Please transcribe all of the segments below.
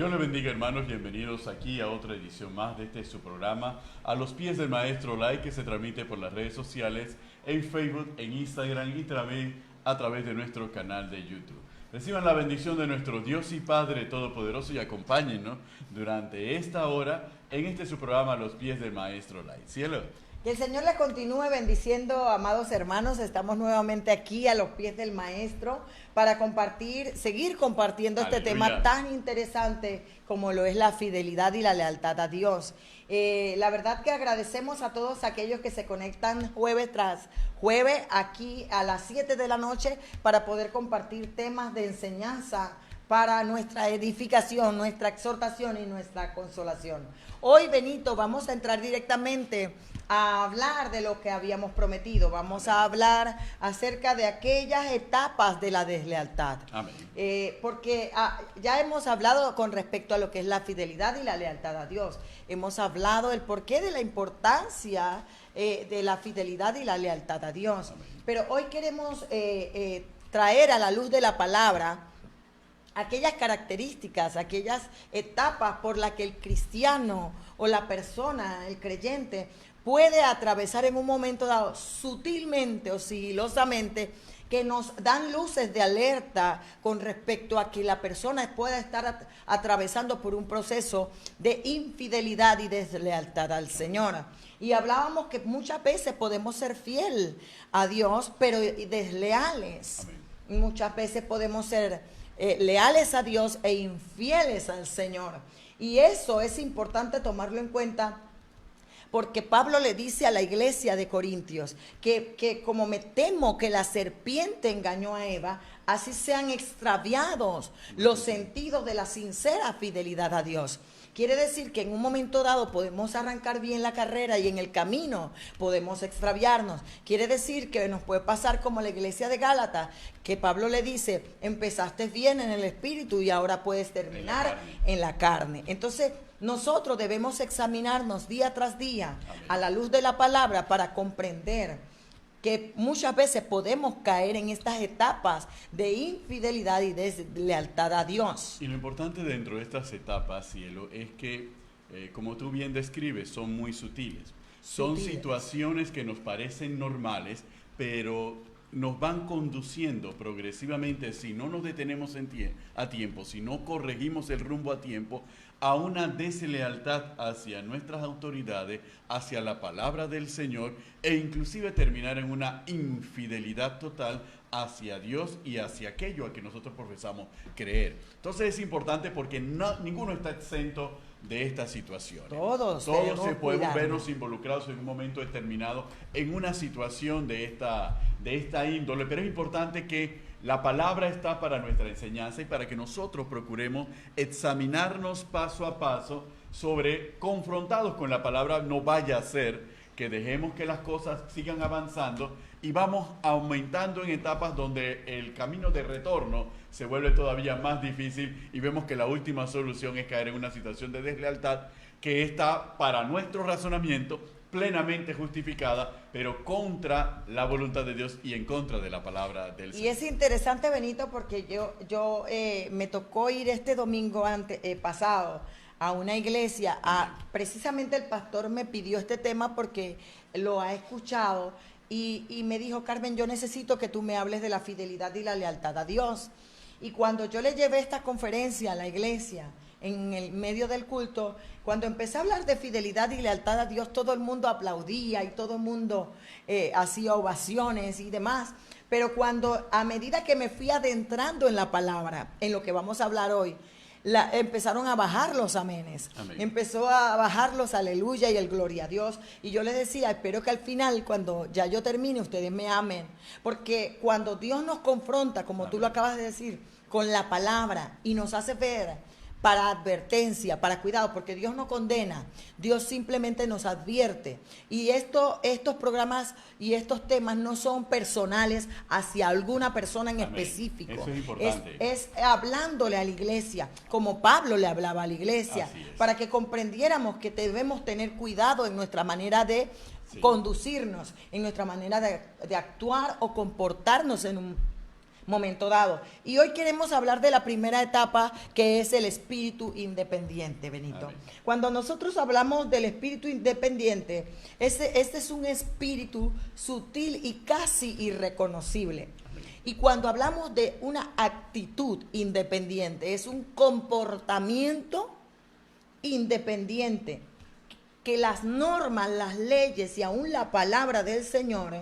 Dios le bendiga, hermanos, bienvenidos aquí a otra edición más de este su programa A los pies del Maestro Live, que se transmite por las redes sociales, en Facebook, en Instagram y también a través de nuestro canal de YouTube. Reciban la bendición de nuestro Dios y Padre Todopoderoso y acompáñennos durante esta hora en este su programa A los pies del Maestro Live. Cielo. Que el Señor les continúe bendiciendo, amados hermanos. Estamos nuevamente aquí a los pies del Maestro para seguir compartiendo este tema tan interesante como lo es la fidelidad y la lealtad a Dios. La verdad que agradecemos a todos aquellos que se conectan jueves tras jueves aquí a las 7 de la noche para poder compartir temas de enseñanza para nuestra edificación, nuestra exhortación y nuestra consolación. Hoy, Benito, vamos a entrar directamente a hablar de lo que habíamos prometido. Vamos a hablar acerca de aquellas etapas de la deslealtad. Amén. Porque ya hemos hablado con respecto a lo que es la fidelidad y la lealtad a Dios. Hemos hablado del porqué de la importancia de la fidelidad y la lealtad a Dios. Amén. Pero hoy queremos traer a la luz de la palabra aquellas características, aquellas etapas por las que el cristiano o la persona, el creyente, puede atravesar en un momento dado sutilmente o sigilosamente, que nos dan luces de alerta con respecto a que la persona pueda estar atravesando por un proceso de infidelidad y deslealtad al Señor. Y hablábamos que muchas veces podemos ser fiel a Dios, pero desleales. Amén. Muchas veces podemos ser leales a Dios e infieles al Señor. Y eso es importante tomarlo en cuenta, porque Pablo le dice a la iglesia de Corintios que como me temo que la serpiente engañó a Eva, así sean extraviados los sentidos de la sincera fidelidad a Dios. Quiere decir que en un momento dado podemos arrancar bien la carrera y en el camino podemos extraviarnos. Quiere decir que nos puede pasar como la iglesia de Gálatas, que Pablo le dice, empezaste bien en el espíritu y ahora puedes terminar en la carne. Entonces, nosotros debemos examinarnos día tras día a la luz de la palabra para comprender que muchas veces podemos caer en estas etapas de infidelidad y deslealtad a Dios. Y lo importante dentro de estas etapas, Cielo, es que, como tú bien describes, son muy sutiles. Son situaciones que nos parecen normales, pero nos van conduciendo progresivamente, si no nos detenemos a tiempo, si no corregimos el rumbo a tiempo, a una deslealtad hacia nuestras autoridades, hacia la palabra del Señor, e inclusive terminar en una infidelidad total hacia Dios y hacia aquello a que nosotros profesamos creer. Entonces es importante porque ninguno está exento de estas situaciones. Todos se podemos vernos involucrados en un momento determinado en una situación de esta índole, pero es importante que la palabra está para nuestra enseñanza y para que nosotros procuremos examinarnos paso a paso confrontados con la palabra. No vaya a ser que dejemos que las cosas sigan avanzando y vamos aumentando en etapas donde el camino de retorno se vuelve todavía más difícil y vemos que la última solución es caer en una situación de deslealtad que está, para nuestro razonamiento, plenamente justificada, pero contra la voluntad de Dios y en contra de la palabra del Señor. Y es interesante, Benito, porque yo me tocó ir este domingo pasado a una iglesia. Precisamente el pastor me pidió este tema porque lo ha escuchado y me dijo, Carmen, yo necesito que tú me hables de la fidelidad y la lealtad a Dios. Y cuando yo le llevé esta conferencia a la iglesia, en el medio del culto, cuando empecé a hablar de fidelidad y lealtad a Dios, todo el mundo aplaudía y todo el mundo hacía ovaciones y demás. Pero a medida que me fui adentrando en la palabra, en lo que vamos a hablar hoy, empezaron a bajar los amenes. Amén. Empezó a bajar los aleluya y el gloria a Dios. Y yo les decía, espero que al final, cuando ya yo termine, ustedes me amen. Porque cuando Dios nos confronta, como tú lo acabas de decir, con la palabra y nos hace ver para advertencia, para cuidado, porque Dios no condena, Dios simplemente nos advierte. Y estos programas y estos temas no son personales hacia alguna persona en específico. Eso es importante. Es hablándole a la iglesia, como Pablo le hablaba a la iglesia, para que comprendiéramos que debemos tener cuidado en nuestra manera de conducirnos, en nuestra manera de actuar o comportarnos en un momento dado. Y hoy queremos hablar de la primera etapa, que es el espíritu independiente, Benito. Amén. Cuando nosotros hablamos del espíritu independiente, este es un espíritu sutil y casi irreconocible. Y cuando hablamos de una actitud independiente, es un comportamiento independiente, que las normas, las leyes y aún la palabra del Señor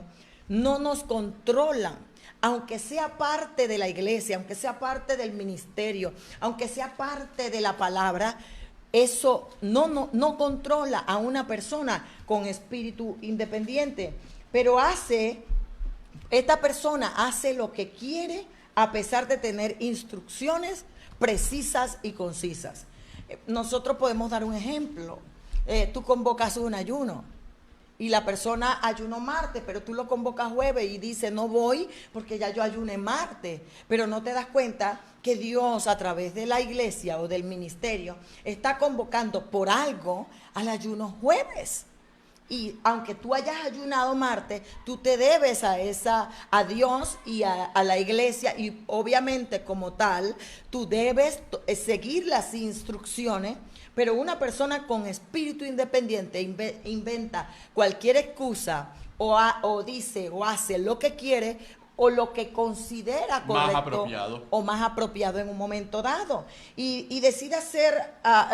no nos controlan, aunque sea parte de la iglesia, aunque sea parte del ministerio, aunque sea parte de la palabra. Eso no controla a una persona con espíritu independiente, pero esta persona hace lo que quiere a pesar de tener instrucciones precisas y concisas. Nosotros podemos dar un ejemplo. Tú convocas un ayuno y la persona ayunó martes, pero tú lo convocas jueves y dice no voy porque ya yo ayuné martes, pero no te das cuenta que Dios a través de la iglesia o del ministerio está convocando por algo al ayuno jueves. Y aunque tú hayas ayunado martes, tú te debes a Dios y a la iglesia, y obviamente como tal, tú debes seguir las instrucciones. Pero una persona con espíritu independiente inventa cualquier excusa o dice o hace lo que quiere o lo que considera correcto o más apropiado en un momento dado. Y decide hacer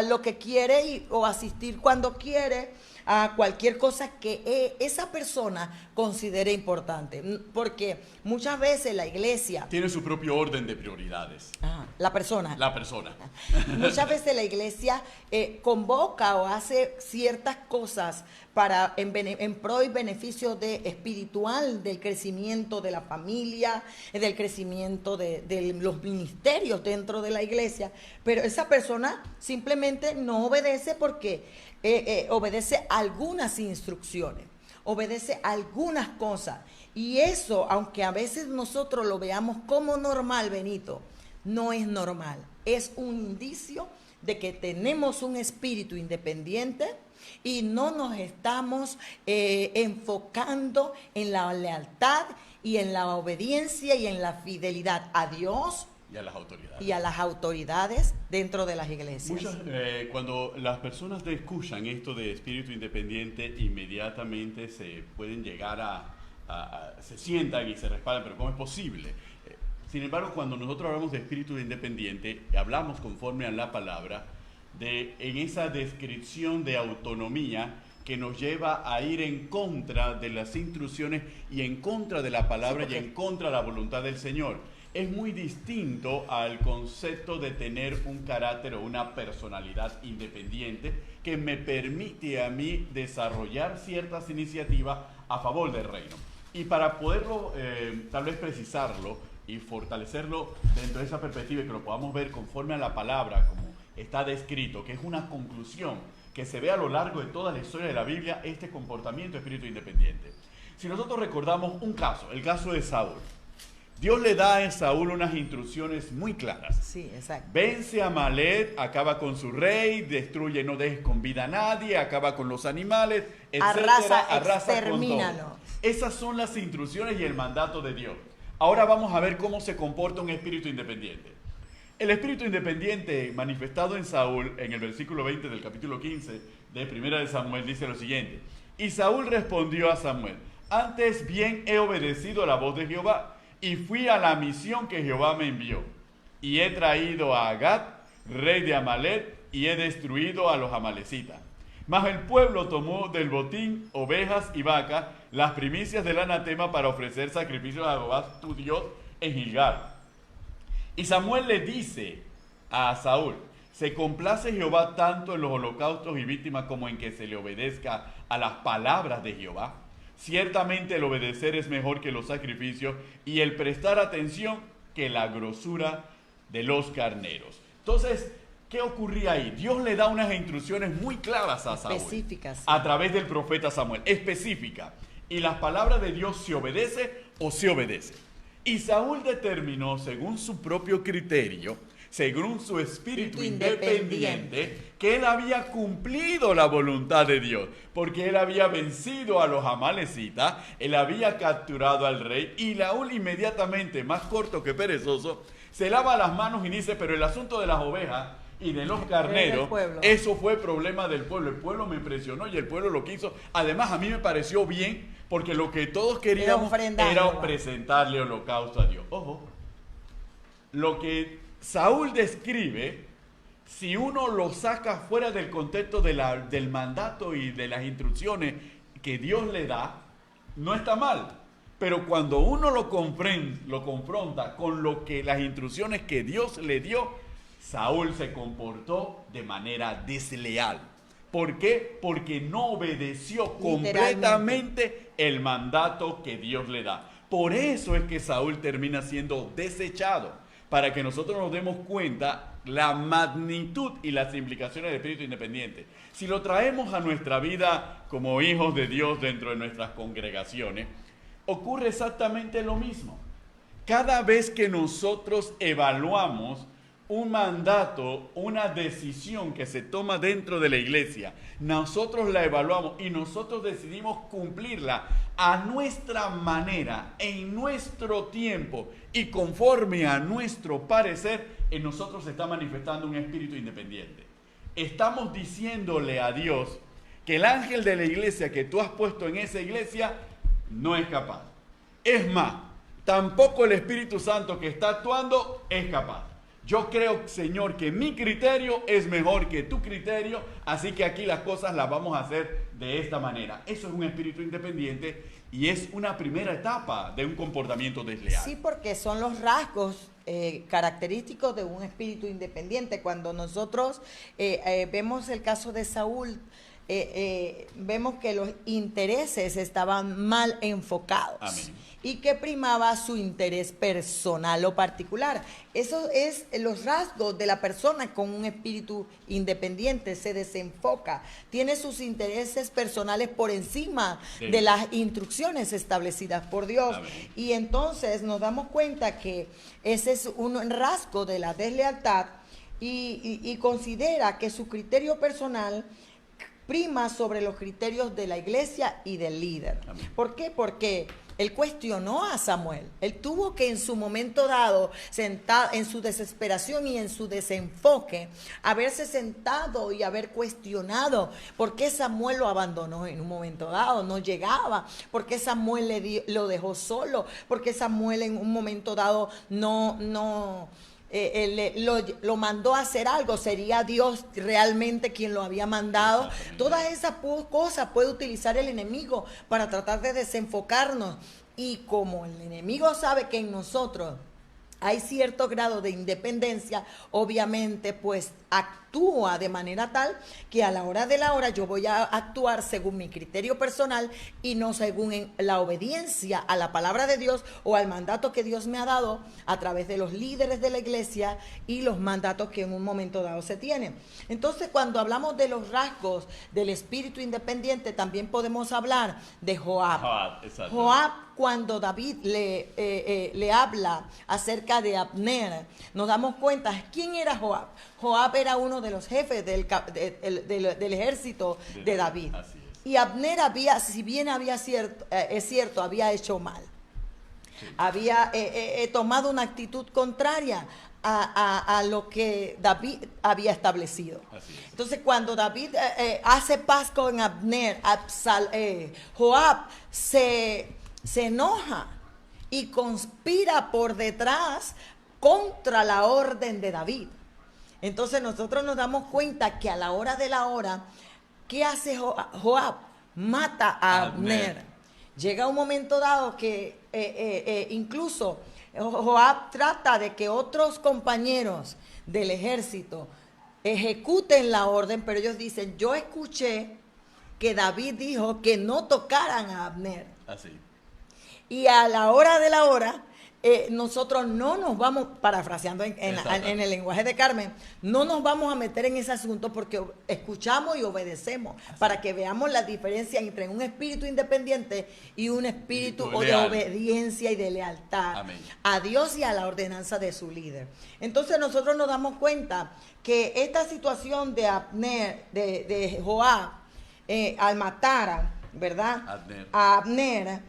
lo que quiere o asistir cuando quiere a cualquier cosa que esa persona considere importante. Porque muchas veces la iglesia tiene su propio orden de prioridades. La persona. Muchas veces la iglesia convoca o hace ciertas cosas en pro y beneficio espiritual del crecimiento de la familia, del crecimiento de los ministerios dentro de la iglesia, pero esa persona simplemente no obedece porque obedece algunas instrucciones, obedece algunas cosas, y eso, aunque a veces nosotros lo veamos como normal, Benito, no es normal, es un indicio de que tenemos un espíritu independiente y no nos estamos enfocando en la lealtad y en la obediencia y en la fidelidad a Dios y a las autoridades dentro de las iglesias. Cuando las personas escuchan esto de espíritu independiente, inmediatamente se pueden llegar se sientan y se respaldan, pero ¿cómo es posible? Sin embargo, cuando nosotros hablamos de espíritu independiente, hablamos conforme a la palabra, en esa descripción de autonomía que nos lleva a ir en contra de las instrucciones y en contra de la palabra y en contra de la voluntad del Señor. Es muy distinto al concepto de tener un carácter o una personalidad independiente que me permite a mí desarrollar ciertas iniciativas a favor del reino. Y para poderlo, tal vez precisarlo y fortalecerlo dentro de esa perspectiva y que lo podamos ver conforme a la palabra, como está descrito, que es una conclusión que se ve a lo largo de toda la historia de la Biblia, este comportamiento de espíritu independiente. Si nosotros recordamos un caso, el caso de Saúl, Dios le da a Saúl unas instrucciones muy claras. Sí, exacto. Vence a Amalek, acaba con su rey, destruye, no dejes con vida a nadie, acaba con los animales, etcétera, arrasa con todo. Esas son las instrucciones y el mandato de Dios. Ahora vamos a ver cómo se comporta un espíritu independiente. El espíritu independiente manifestado en Saúl, en el versículo 20 del capítulo 15 de Primera de Samuel, dice lo siguiente: y Saúl respondió a Samuel: antes bien he obedecido a la voz de Jehová, y fui a la misión que Jehová me envió, y he traído a Agag, rey de Amalek, y he destruido a los amalecitas. Mas el pueblo tomó del botín ovejas y vacas, las primicias del anatema, para ofrecer sacrificios a Jehová tu Dios en Gilgal. Y Samuel le dice a Saúl: ¿se complace Jehová tanto en los holocaustos y víctimas como en que se le obedezca a las palabras de Jehová? Ciertamente el obedecer es mejor que los sacrificios, y el prestar atención que la grosura de los carneros. Entonces, ¿qué ocurría ahí? Dios le da unas instrucciones muy claras a Saúl. Específicas. A través del profeta Samuel. Específica. Y las palabras de Dios se obedece o se obedece. Y Saúl determinó, según su propio criterio, según su espíritu Independiente. independiente, que él había cumplido la voluntad de Dios, porque él había vencido a los amalecitas, él había capturado al rey, y Saúl inmediatamente, más corto que perezoso, se lava las manos y dice, pero el asunto de las ovejas y de los carneros, eso fue problema del pueblo. El pueblo me presionó y el pueblo lo quiso. Además, a mí me pareció bien, porque lo que todos queríamos era presentarle holocausto a Dios. Ojo, lo que Saúl describe, si uno lo saca fuera del contexto del mandato y de las instrucciones que Dios le da, no está mal. Pero cuando uno lo confronta con las instrucciones que Dios le dio, Saúl se comportó de manera desleal. ¿Por qué? Porque no obedeció completamente el mandato que Dios le da. Por eso es que Saúl termina siendo desechado, para que nosotros nos demos cuenta la magnitud y las implicaciones del espíritu independiente. Si lo traemos a nuestra vida como hijos de Dios dentro de nuestras congregaciones, ocurre exactamente lo mismo. Cada vez que nosotros evaluamos un mandato, una decisión que se toma dentro de la iglesia, nosotros la evaluamos y nosotros decidimos cumplirla a nuestra manera, en nuestro tiempo y conforme a nuestro parecer, en nosotros se está manifestando un espíritu independiente. Estamos diciéndole a Dios que el ángel de la iglesia que tú has puesto en esa iglesia no es capaz. Es más, tampoco el Espíritu Santo que está actuando es capaz. Yo creo, Señor, que mi criterio es mejor que tu criterio, así que aquí las cosas las vamos a hacer de esta manera. Eso es un espíritu independiente y es una primera etapa de un comportamiento desleal. Sí, porque son los rasgos característicos de un espíritu independiente. Cuando nosotros vemos el caso de Saúl, vemos que los intereses estaban mal enfocados. Amén. Y que primaba su interés personal o particular. Eso es los rasgos de la persona con un espíritu independiente, se desenfoca, tiene sus intereses personales por encima de las instrucciones establecidas por Dios. Amén. Y entonces nos damos cuenta que ese es un rasgo de la deslealtad y considera que su criterio personal prima sobre los criterios de la iglesia y del líder. Amén. ¿Por qué? Porque él cuestionó a Samuel. Él tuvo que en su momento dado, sentado en su desesperación y en su desenfoque, haberse sentado y haber cuestionado por qué Samuel lo abandonó en un momento dado, no llegaba, por qué Samuel lo dejó solo, por qué Samuel en un momento dado lo mandó a hacer algo. ¿Sería Dios realmente quien lo había mandado? Todas esas cosas puede utilizar el enemigo para tratar de desenfocarnos. Y como el enemigo sabe que en nosotros hay cierto grado de independencia, obviamente pues actúa de manera tal que a la hora de la hora yo voy a actuar según mi criterio personal y no según la obediencia a la palabra de Dios o al mandato que Dios me ha dado a través de los líderes de la iglesia y los mandatos que en un momento dado se tienen. Entonces, cuando hablamos de los rasgos del espíritu independiente, también podemos hablar de Joab. Joab, cuando David le habla acerca de Abner, nos damos cuenta, ¿quién era Joab? Joab era uno de los jefes del ejército de David. Y Abner si bien es cierto, había hecho mal. Sí. Había tomado una actitud contraria a lo que David había establecido. Entonces, cuando David hace paz con Abner, Joab se enoja y conspira por detrás contra la orden de David. Entonces nosotros nos damos cuenta que a la hora de la hora, ¿qué hace Joab? Mata a Abner. Llega un momento dado que incluso Joab trata de que otros compañeros del ejército ejecuten la orden, pero ellos dicen, yo escuché que David dijo que no tocaran a Abner. Así. Y a la hora de la hora, nosotros no nos vamos, parafraseando en el lenguaje de Carmen, no nos vamos a meter en ese asunto porque escuchamos y obedecemos. Así. Para que veamos la diferencia entre un espíritu independiente y un espíritu de obediencia y de lealtad. Amén. A Dios y a la ordenanza de su líder. Entonces nosotros nos damos cuenta que esta situación de Abner, de Joab, al matar, ¿verdad? A Abner,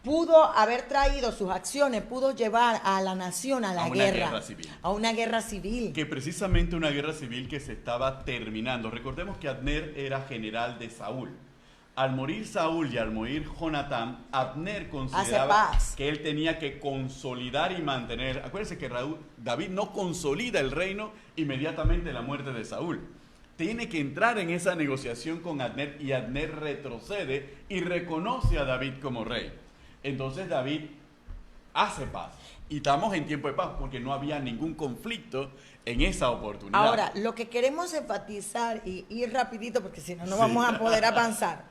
pudo haber traído sus acciones, pudo llevar a la nación a la guerra civil. A una guerra civil. Que precisamente una guerra civil que se estaba terminando. Recordemos que Abner era general de Saúl. Al morir Saúl y al morir Jonatán, Abner consideraba que él tenía que consolidar y mantener. Acuérdense que David no consolida el reino inmediatamente a la muerte de Saúl. Tiene que entrar en esa negociación con Abner y Abner retrocede y reconoce a David como rey. Entonces David hace paz. Y estamos en tiempo de paz porque no había ningún conflicto en esa oportunidad. Ahora, lo que queremos enfatizar y ir rapidito porque si no, no vamos a poder avanzar.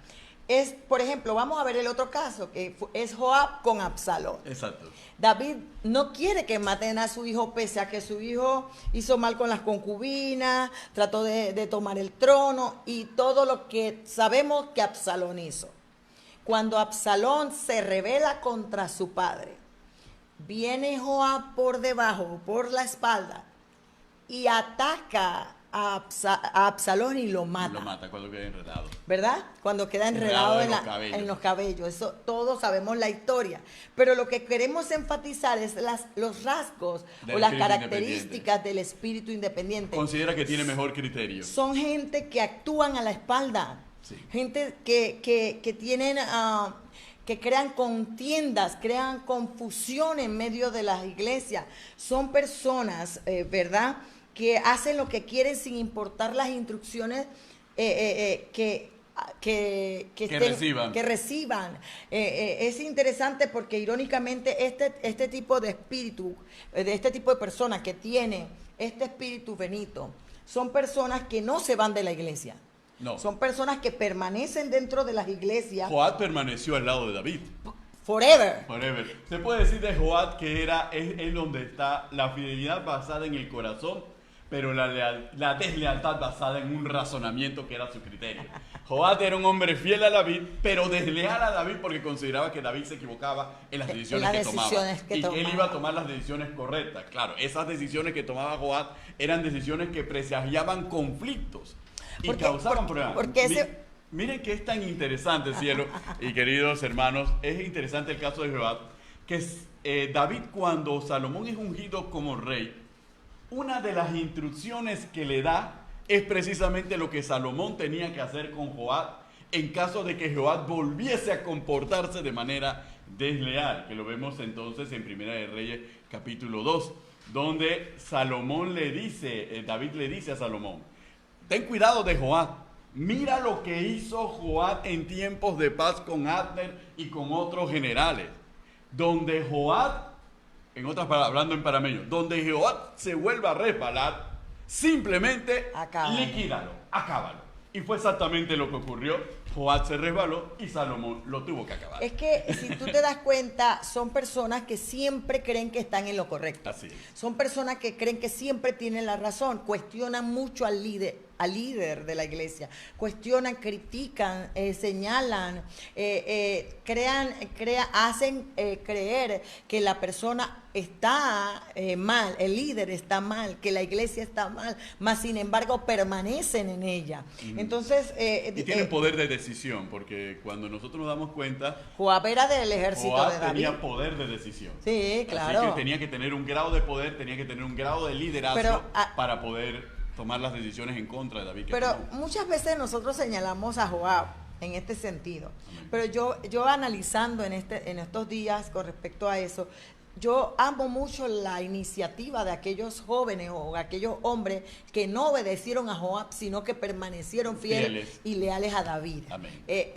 Es, por ejemplo, vamos a ver el otro caso, que es Joab con Absalón. Exacto. David no quiere que maten a su hijo, pese a que su hijo hizo mal con las concubinas, trató de tomar el trono y todo lo que sabemos que Absalón hizo. Cuando Absalón se rebela contra su padre, viene Joab por debajo, por la espalda, y ataca a Absalón y lo mata. Lo mata cuando queda enredado. ¿Verdad? Cuando queda enredado en los cabellos. Eso todos sabemos la historia. Pero lo que queremos enfatizar es los rasgos o las características del espíritu independiente. Considera que tiene mejor criterio. Son gente que actúan a la espalda. Sí. Gente que tienen... que crean contiendas, crean confusión en medio de las iglesias. Son personas, ¿verdad?, que hacen lo que quieren sin importar las instrucciones que reciban. Es interesante porque irónicamente este tipo de espíritu, de este tipo de personas que tiene este espíritu benito, son personas que no se van de la iglesia. No. Son personas que permanecen dentro de las iglesias. Joab permaneció al lado de David. Forever. Se puede decir de Joab que es donde está la fidelidad basada en el corazón, pero la deslealtad basada en un razonamiento que era su criterio. Joab era un hombre fiel a David, pero desleal a David porque consideraba que David se equivocaba en las decisiones que tomaba. Y que él iba a tomar las decisiones correctas. Claro, esas decisiones que tomaba Joab eran decisiones que presagiaban conflictos y causaban problemas. Miren que es tan interesante, cielo y queridos hermanos, es interesante el caso de Joab, que David, cuando Salomón es ungido como rey, una de las instrucciones que le da es precisamente lo que Salomón tenía que hacer con Joab en caso de que Joab volviese a comportarse de manera desleal, que lo vemos entonces en Primera de Reyes capítulo 2, donde David le dice a Salomón, ten cuidado de Joab. Mira lo que hizo Joab en tiempos de paz con Abner y con otros generales. Donde Joab, en otras palabras, hablando en parameño, donde Joab se vuelva a resbalar, simplemente liquídalo, acábalo. Y fue exactamente lo que ocurrió. Joab se resbaló y Salomón lo tuvo que acabar. Es que si tú te das cuenta, son personas que siempre creen que están en lo correcto. Así es. Son personas que creen que siempre tienen la razón, cuestionan mucho al líder de la iglesia, cuestionan, critican, señalan, hacen creer que la persona está mal, el líder está mal, que la iglesia está mal, mas sin embargo permanecen en ella. Entonces, y tienen poder de decisión, porque cuando nosotros nos damos cuenta, Joab era del ejército de David. Tenía poder de decisión. Sí, claro. Así que tenía que tener un grado de poder, tenía que tener un grado de liderazgo para poder tomar las decisiones en contra de David. Pero muchas veces nosotros señalamos a Joab en este sentido. Amén. Pero yo analizando en estos días con respecto a eso, yo amo mucho la iniciativa de aquellos jóvenes o aquellos hombres que no obedecieron a Joab, sino que permanecieron fieles y leales a David.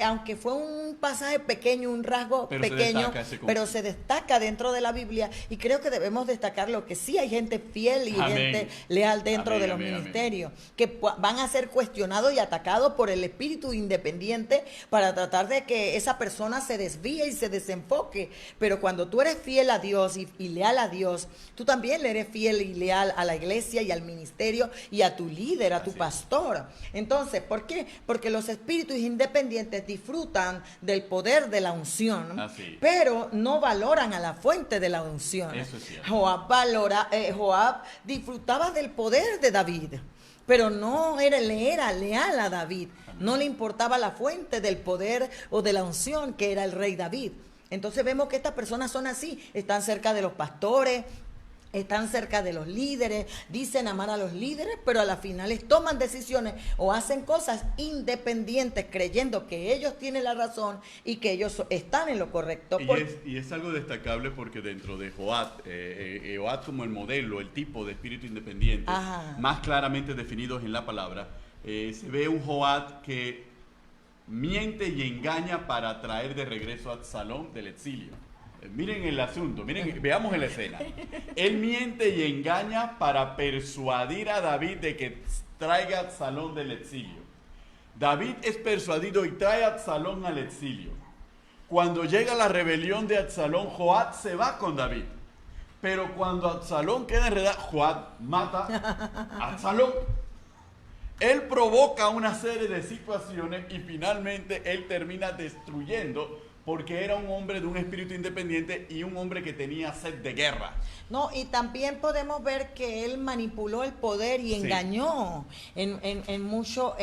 Aunque fue un pasaje pequeño, un rasgo pequeño, pero se destaca dentro de la Biblia y creo que debemos destacarlo, que sí hay gente fiel y gente leal dentro de los ministerios, que van a ser cuestionados y atacados por el espíritu independiente para tratar de que esa persona se desvíe y se desenfoque. Pero cuando tú eres fiel a Dios Dios y leal a Dios, tú también le eres fiel y leal a la iglesia y al ministerio y a tu líder, a tu pastor. Entonces, ¿por qué? Porque los espíritus independientes disfrutan del poder de la unción, pero no valoran a la fuente de la unción. Eso es cierto. Joab disfrutaba del poder de David, pero le era leal a David. No le importaba la fuente del poder o de la unción que era el rey David. Entonces vemos que estas personas son así, están cerca de los pastores, están cerca de los líderes, dicen amar a los líderes, pero a las finales toman decisiones o hacen cosas independientes, creyendo que ellos tienen la razón y que ellos están en lo correcto. Y es algo destacable porque dentro de Joab, Joab como el modelo, el tipo de espíritu independiente, más claramente definidos en la palabra, se ve un Joab que miente y engaña para traer de regreso a Absalón del exilio. Miren el asunto, veamos la escena. Él miente y engaña para persuadir a David de que traiga a Absalón del exilio. David es persuadido y trae a Absalón al exilio. Cuando llega la rebelión de Absalón, Joab se va con David. Pero cuando Absalón queda enredado, Joab mata a Absalón. Él provoca una serie de situaciones y finalmente él termina destruyendo, porque era un hombre de un espíritu independiente y un hombre que tenía sed de guerra. No, y también podemos ver que él manipuló el poder y engañó en muchos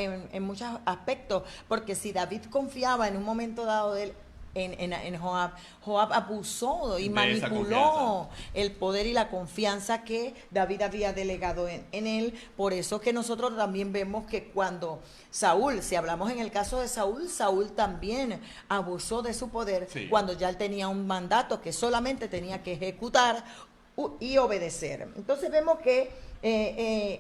aspectos, porque si David confiaba en un momento dado de él, en Joab, Joab abusó y manipuló el poder y la confianza que David había delegado en él. Por eso que nosotros también vemos que cuando Saúl, si hablamos en el caso de Saúl, Saúl también abusó de su poder cuando ya él tenía un mandato que solamente tenía que ejecutar y obedecer. Entonces vemos que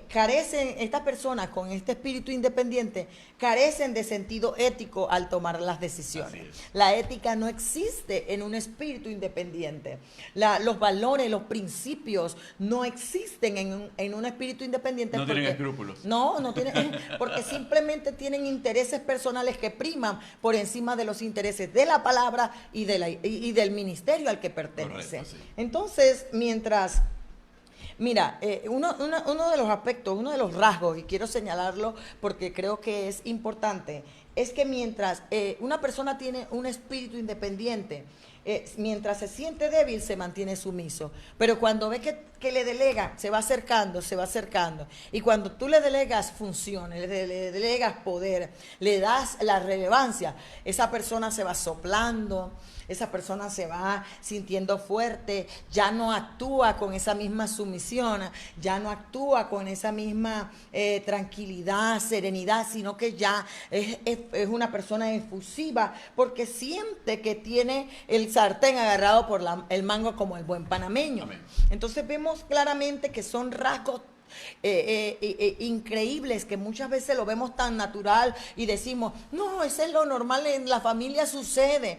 carecen, estas personas con este espíritu independiente carecen de sentido ético al tomar las decisiones. La ética no existe en un espíritu independiente. Los valores, los principios no existen en un espíritu independiente. No tienen escrúpulos. No tienen, porque simplemente tienen intereses personales que priman por encima de los intereses de la palabra y del ministerio al que pertenece. Correcto, Entonces, mientras... Mira, uno de los aspectos, uno de los rasgos, y quiero señalarlo porque creo que es importante, es que mientras una persona tiene un espíritu independiente, mientras se siente débil, se mantiene sumiso. Pero cuando ve que le delega, se va acercando. Y cuando tú le delegas funciones, le delegas poder, le das la relevancia, esa persona se va soplando, esa persona se va sintiendo fuerte, ya no actúa con esa misma sumisión, ya no actúa con esa misma tranquilidad, serenidad, sino que ya es una persona efusiva porque siente que tiene el sartén agarrado por el mango como el buen panameño. Amén. Entonces vemos claramente que son rasgos increíbles que muchas veces lo vemos tan natural y decimos, no, eso es lo normal, en la familia sucede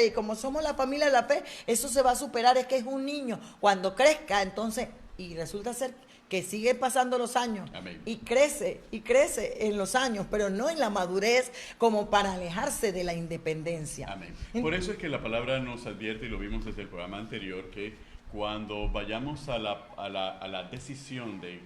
y como somos la familia de la fe, eso se va a superar, es que es un niño, cuando crezca, entonces, y resulta ser que sigue pasando los años. Amén. y crece en los años, pero no en la madurez como para alejarse de la independencia. Amén. Por eso es que la palabra nos advierte, y lo vimos desde el programa anterior, que cuando vayamos a la decisión de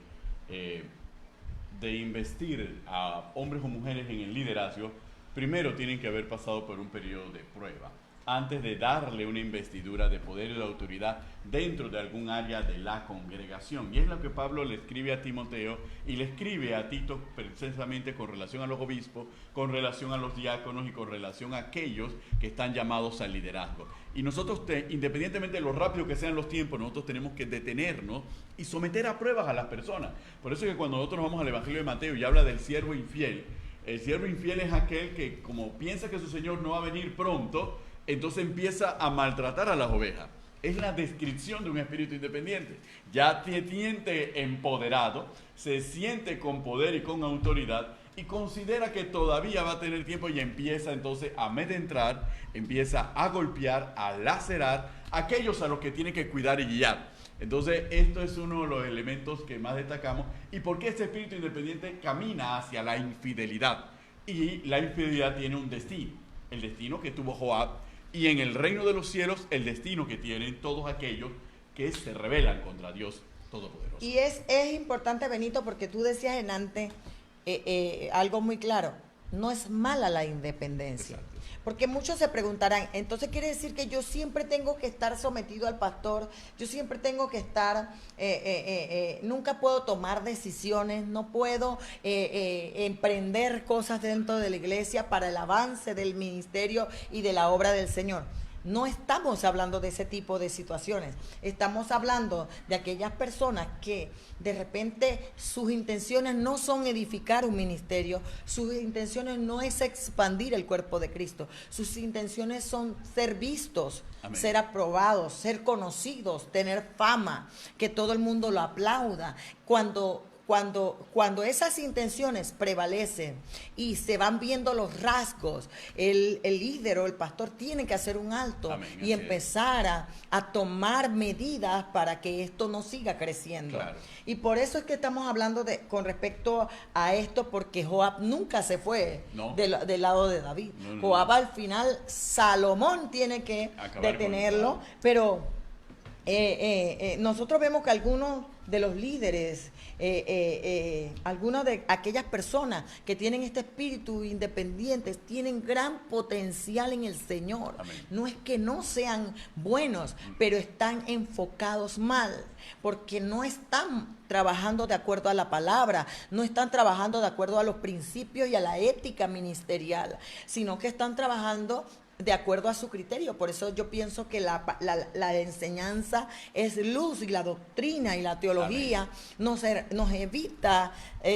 investir a hombres o mujeres en el liderazgo, primero tienen que haber pasado por un periodo de prueba antes de darle una investidura de poder y de autoridad dentro de algún área de la congregación. Y es lo que Pablo le escribe a Timoteo y le escribe a Tito precisamente con relación a los obispos, con relación a los diáconos y con relación a aquellos que están llamados al liderazgo. Y nosotros, independientemente de lo rápido que sean los tiempos, nosotros tenemos que detenernos y someter a pruebas a las personas. Por eso es que cuando nosotros vamos al Evangelio de Mateo y habla del siervo infiel, el siervo infiel es aquel que, como piensa que su Señor no va a venir pronto, entonces empieza a maltratar a las ovejas. Es la descripción de un espíritu independiente. Ya se siente empoderado, se siente con poder y con autoridad y considera que todavía va a tener tiempo y empieza entonces a amedrentar, empieza a golpear, a lacerar a aquellos a los que tiene que cuidar y guiar. Entonces, esto es uno de los elementos que más destacamos. ¿Y por qué este espíritu independiente camina hacia la infidelidad? Y la infidelidad tiene un destino. El destino que tuvo Joab, y en el reino de los cielos el destino que tienen todos aquellos que se rebelan contra Dios Todopoderoso. Y es importante, Benito, porque tú decías en antes algo muy claro, no es mala la independencia. Exacto. Porque muchos se preguntarán, entonces quiere decir que yo siempre tengo que estar sometido al pastor, yo siempre tengo que estar, nunca puedo tomar decisiones, no puedo emprender cosas dentro de la iglesia para el avance del ministerio y de la obra del Señor. No estamos hablando de ese tipo de situaciones, estamos hablando de aquellas personas que de repente sus intenciones no son edificar un ministerio, sus intenciones no es expandir el cuerpo de Cristo, sus intenciones son ser vistos, amén, ser aprobados, ser conocidos, tener fama, que todo el mundo lo aplauda. Cuando esas intenciones prevalecen y se van viendo los rasgos, el líder o el pastor tiene que hacer un alto, amén, y empezar a tomar medidas para que esto no siga creciendo. Claro. Y por eso es que estamos hablando con respecto a esto, porque Joab nunca se fue del lado de David. Joab al final, Salomón tiene que detenerlo, pero nosotros vemos que algunos de los líderes, algunas de aquellas personas que tienen este espíritu independiente tienen gran potencial en el Señor. Amén. No es que no sean buenos, pero están enfocados mal, porque no están trabajando de acuerdo a la palabra, no están trabajando de acuerdo a los principios y a la ética ministerial, sino que están trabajando de acuerdo a su criterio. Por eso yo pienso que la enseñanza es luz, y la doctrina y la teología nos evita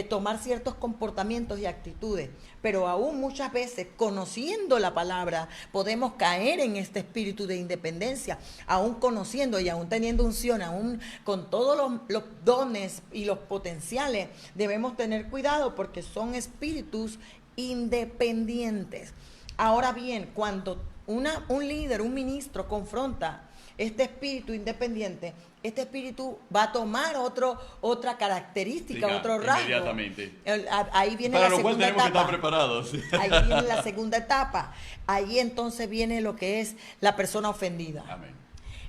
tomar ciertos comportamientos y actitudes. Pero aún muchas veces, conociendo la palabra, podemos caer en este espíritu de independencia, aún conociendo y aún teniendo unción, aún con todos los dones y los potenciales, debemos tener cuidado porque son espíritus independientes. Ahora bien, cuando un líder, un ministro confronta este espíritu independiente, este espíritu va a tomar otra característica, otro rasgo. Inmediatamente. Ahí viene para la lo cual segunda tenemos etapa. Que estar preparados. Ahí viene la segunda etapa. Ahí entonces viene lo que es la persona ofendida. Amén.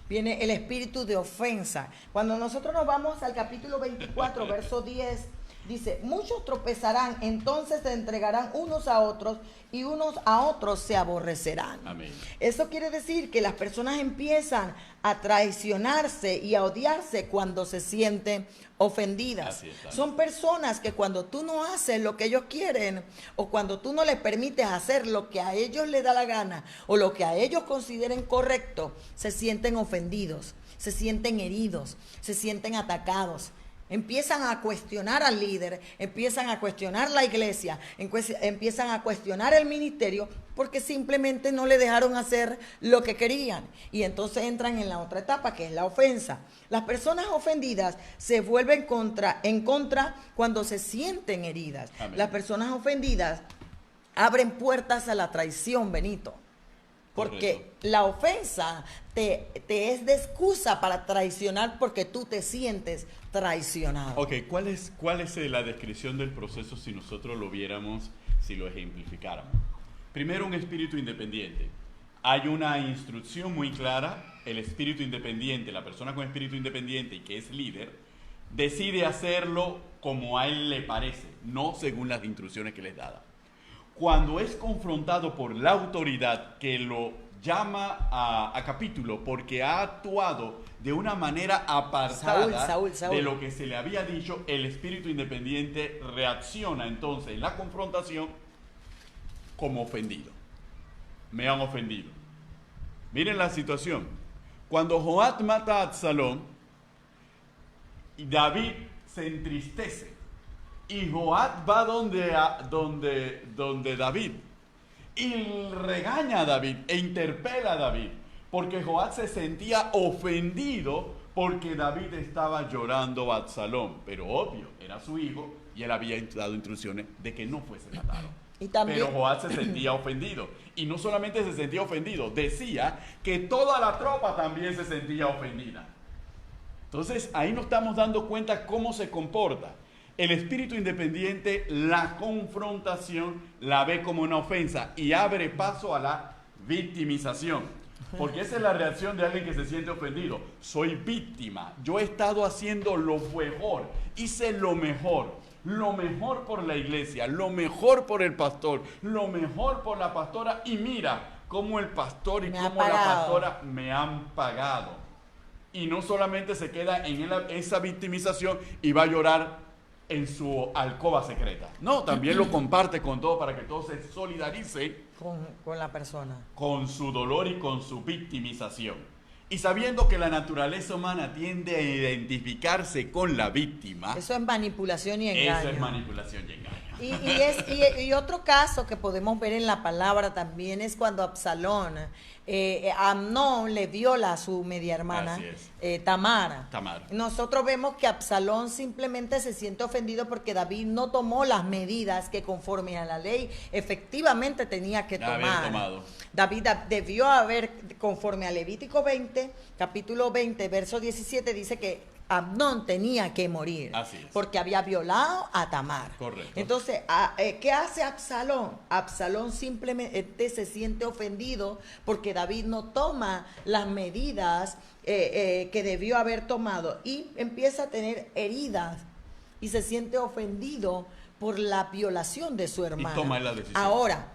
Viene el espíritu de ofensa. Cuando nosotros nos vamos al capítulo 24, verso 10, dice, muchos tropezarán, entonces se entregarán unos a otros y unos a otros se aborrecerán. Amén. Eso quiere decir que las personas empiezan a traicionarse y a odiarse cuando se sienten ofendidas. Son personas que cuando tú no haces lo que ellos quieren o cuando tú no les permites hacer lo que a ellos les da la gana o lo que a ellos consideren correcto, se sienten ofendidos, se sienten heridos, se sienten atacados. Empiezan a cuestionar al líder, empiezan a cuestionar la iglesia, empiezan a cuestionar el ministerio porque simplemente no le dejaron hacer lo que querían. Y entonces entran en la otra etapa, que es la ofensa. Las personas ofendidas se vuelven en contra cuando se sienten heridas. Amén. Las personas ofendidas abren puertas a la traición, Benito. Porque correcto, la ofensa te es de excusa para traicionar porque tú te sientes traicionado. Ok, ¿cuál es la descripción del proceso si nosotros lo viéramos, si lo ejemplificáramos? Primero, un espíritu independiente. Hay una instrucción muy clara. El espíritu independiente, la persona con espíritu independiente y que es líder, decide hacerlo como a él le parece, no según las instrucciones que les da. Cuando es confrontado por la autoridad que lo llama a capítulo porque ha actuado de una manera apartada Saúl. De lo que se le había dicho, el espíritu independiente reacciona entonces en la confrontación como ofendido. Me han ofendido. Miren la situación. Cuando Joab mata a Absalón, David se entristece. Y Joab va donde David y regaña a David e interpela a David porque Joab se sentía ofendido porque David estaba llorando a Absalón, pero obvio, era su hijo y él había dado instrucciones de que no fuese matado. Pero Joab se sentía ofendido y no solamente se sentía ofendido, decía que toda la tropa también se sentía ofendida. Entonces ahí nos estamos dando cuenta cómo se comporta. El espíritu independiente, la confrontación, la ve como una ofensa y abre paso a la victimización. Porque esa es la reacción de alguien que se siente ofendido. Soy víctima. Yo he estado haciendo lo mejor. Hice lo mejor. Lo mejor por la iglesia, lo mejor por el pastor, lo mejor por la pastora. Y mira cómo el pastor y cómo la pastora me han pagado. Y no solamente se queda en esa victimización y va a llorar en su alcoba secreta. No, también lo comparte con todo para que todos se solidaricen con la persona, con su dolor y con su victimización. Y sabiendo que la naturaleza humana tiende a identificarse con la víctima. Eso es manipulación y engaño. Eso es manipulación y engaño. Y otro caso que podemos ver en la palabra también es cuando Absalón, Amnón le viola a su media hermana, Tamar. Nosotros vemos que Absalón simplemente se siente ofendido porque David no tomó las medidas que conforme a la ley efectivamente tenía que tomar. David debió haber, conforme a Levítico 20, capítulo 20, verso 17, dice que Amnón tenía que morir porque había violado a Tamar. Correcto. Entonces, ¿qué hace Absalón? Absalón simplemente se siente ofendido porque David no toma las medidas que debió haber tomado y empieza a tener heridas y se siente ofendido por la violación de su hermana. Y toma la decisión. Ahora,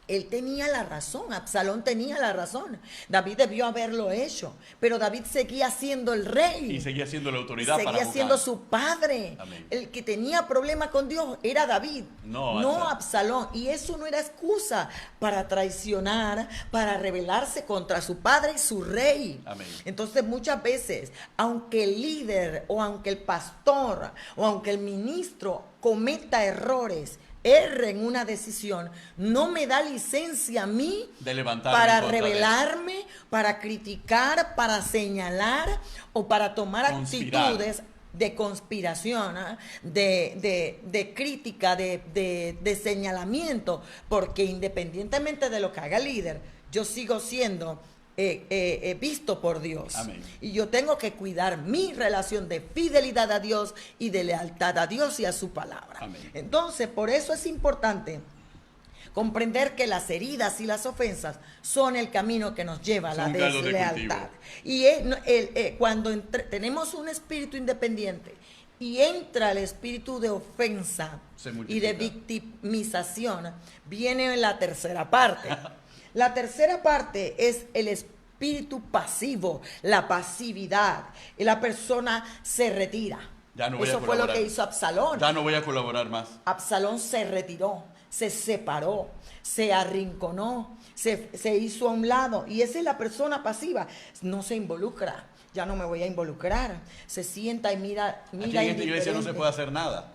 él tenía la razón, Absalón tenía la razón. David debió haberlo hecho, pero David seguía siendo el rey. Y seguía siendo la autoridad para seguía siendo su padre. Amén. El que tenía problema con Dios era David, no Absalón. Y eso no era excusa para traicionar, para rebelarse contra su padre y su rey. Amén. Entonces muchas veces, aunque el líder o aunque el pastor o aunque el ministro cometa errores, erre en una decisión, no me da licencia a mí de para rebelarme, para criticar, para señalar o para tomar actitudes de conspiración, de crítica, de señalamiento, porque independientemente de lo que haga el líder, yo sigo siendo visto por Dios. Amén. Y yo tengo que cuidar mi relación de fidelidad a Dios y de lealtad a Dios y a su palabra. Amén. Entonces, por eso es importante comprender que las heridas y las ofensas son el camino que nos lleva a la deslealtad. Y cuando tenemos un espíritu independiente y entra el espíritu de ofensa y de victimización, viene la tercera parte. La tercera parte es el espíritu pasivo, la pasividad. Y la persona se retira. Eso fue lo que hizo Absalón. Ya no voy a colaborar más. Absalón se retiró, se separó, se arrinconó, se hizo a un lado. Y esa es la persona pasiva. No se involucra. Ya no me voy a involucrar. Se sienta y mira. Aquí en esta iglesia no se puede hacer nada.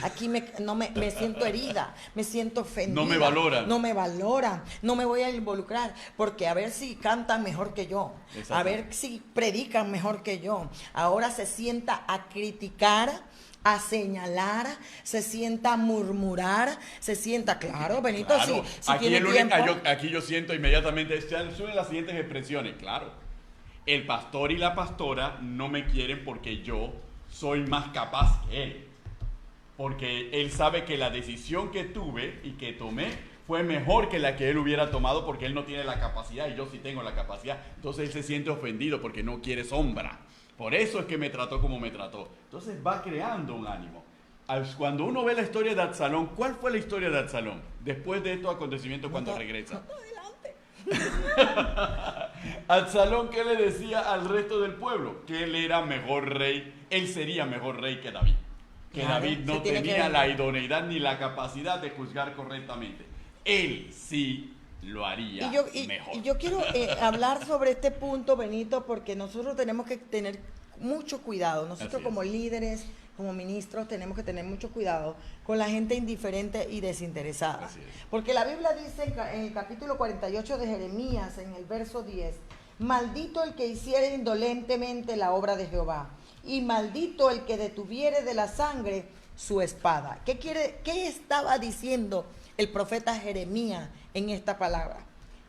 Aquí me siento herida, me siento ofendida. No me valoran. No me valoran. No me voy a involucrar. Porque a ver si cantan mejor que yo. A ver si predican mejor que yo. Ahora se sienta a criticar, a señalar, se sienta a murmurar, se sienta, claro, Benito, claro. si tiene tiempo. Aquí yo siento inmediatamente, suelen las siguientes expresiones, claro. El pastor y la pastora no me quieren porque yo soy más capaz que él. Porque él sabe que la decisión que tuve y que tomé fue mejor que la que él hubiera tomado porque él no tiene la capacidad y yo sí tengo la capacidad. Entonces él se siente ofendido porque no quiere sombra. Por eso es que me trató como me trató. Entonces va creando un ánimo. Cuando uno ve la historia de Absalón, ¿cuál fue la historia de Absalón? Después de estos acontecimientos cuando regresa. Absalón, ¿qué le decía al resto del pueblo? Que él era mejor rey, él sería mejor rey que David. Que David no tenía la idoneidad ni la capacidad de juzgar correctamente. Él sí lo haría mejor. Y yo quiero hablar sobre este punto, Benito, porque nosotros tenemos que tener mucho cuidado. Nosotros como líderes, como ministros, tenemos que tener mucho cuidado con la gente indiferente y desinteresada. Porque la Biblia dice en el capítulo 48 de Jeremías, en el verso 10, maldito el que hiciere indolentemente la obra de Jehová, y maldito el que detuviere de la sangre su espada. ¿Qué estaba diciendo el profeta Jeremías en esta palabra?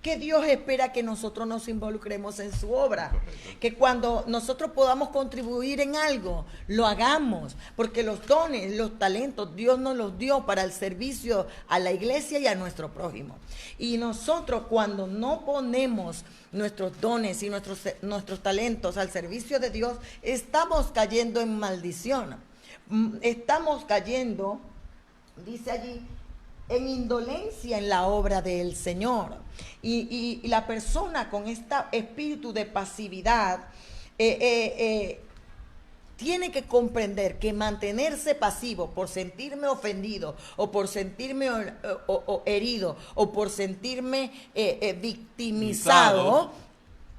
que Dios espera que nosotros nos involucremos en su obra. Correcto. Que cuando nosotros podamos contribuir en algo, lo hagamos, porque los dones, los talentos, Dios nos los dio para el servicio a la iglesia y a nuestro prójimo. Y nosotros cuando no ponemos nuestros dones y nuestros talentos al servicio de Dios, estamos cayendo en maldición. Estamos cayendo, dice allí, en indolencia en la obra del Señor. Y la persona con este espíritu de pasividad tiene que comprender que mantenerse pasivo por sentirme ofendido o por sentirme herido o por sentirme victimizado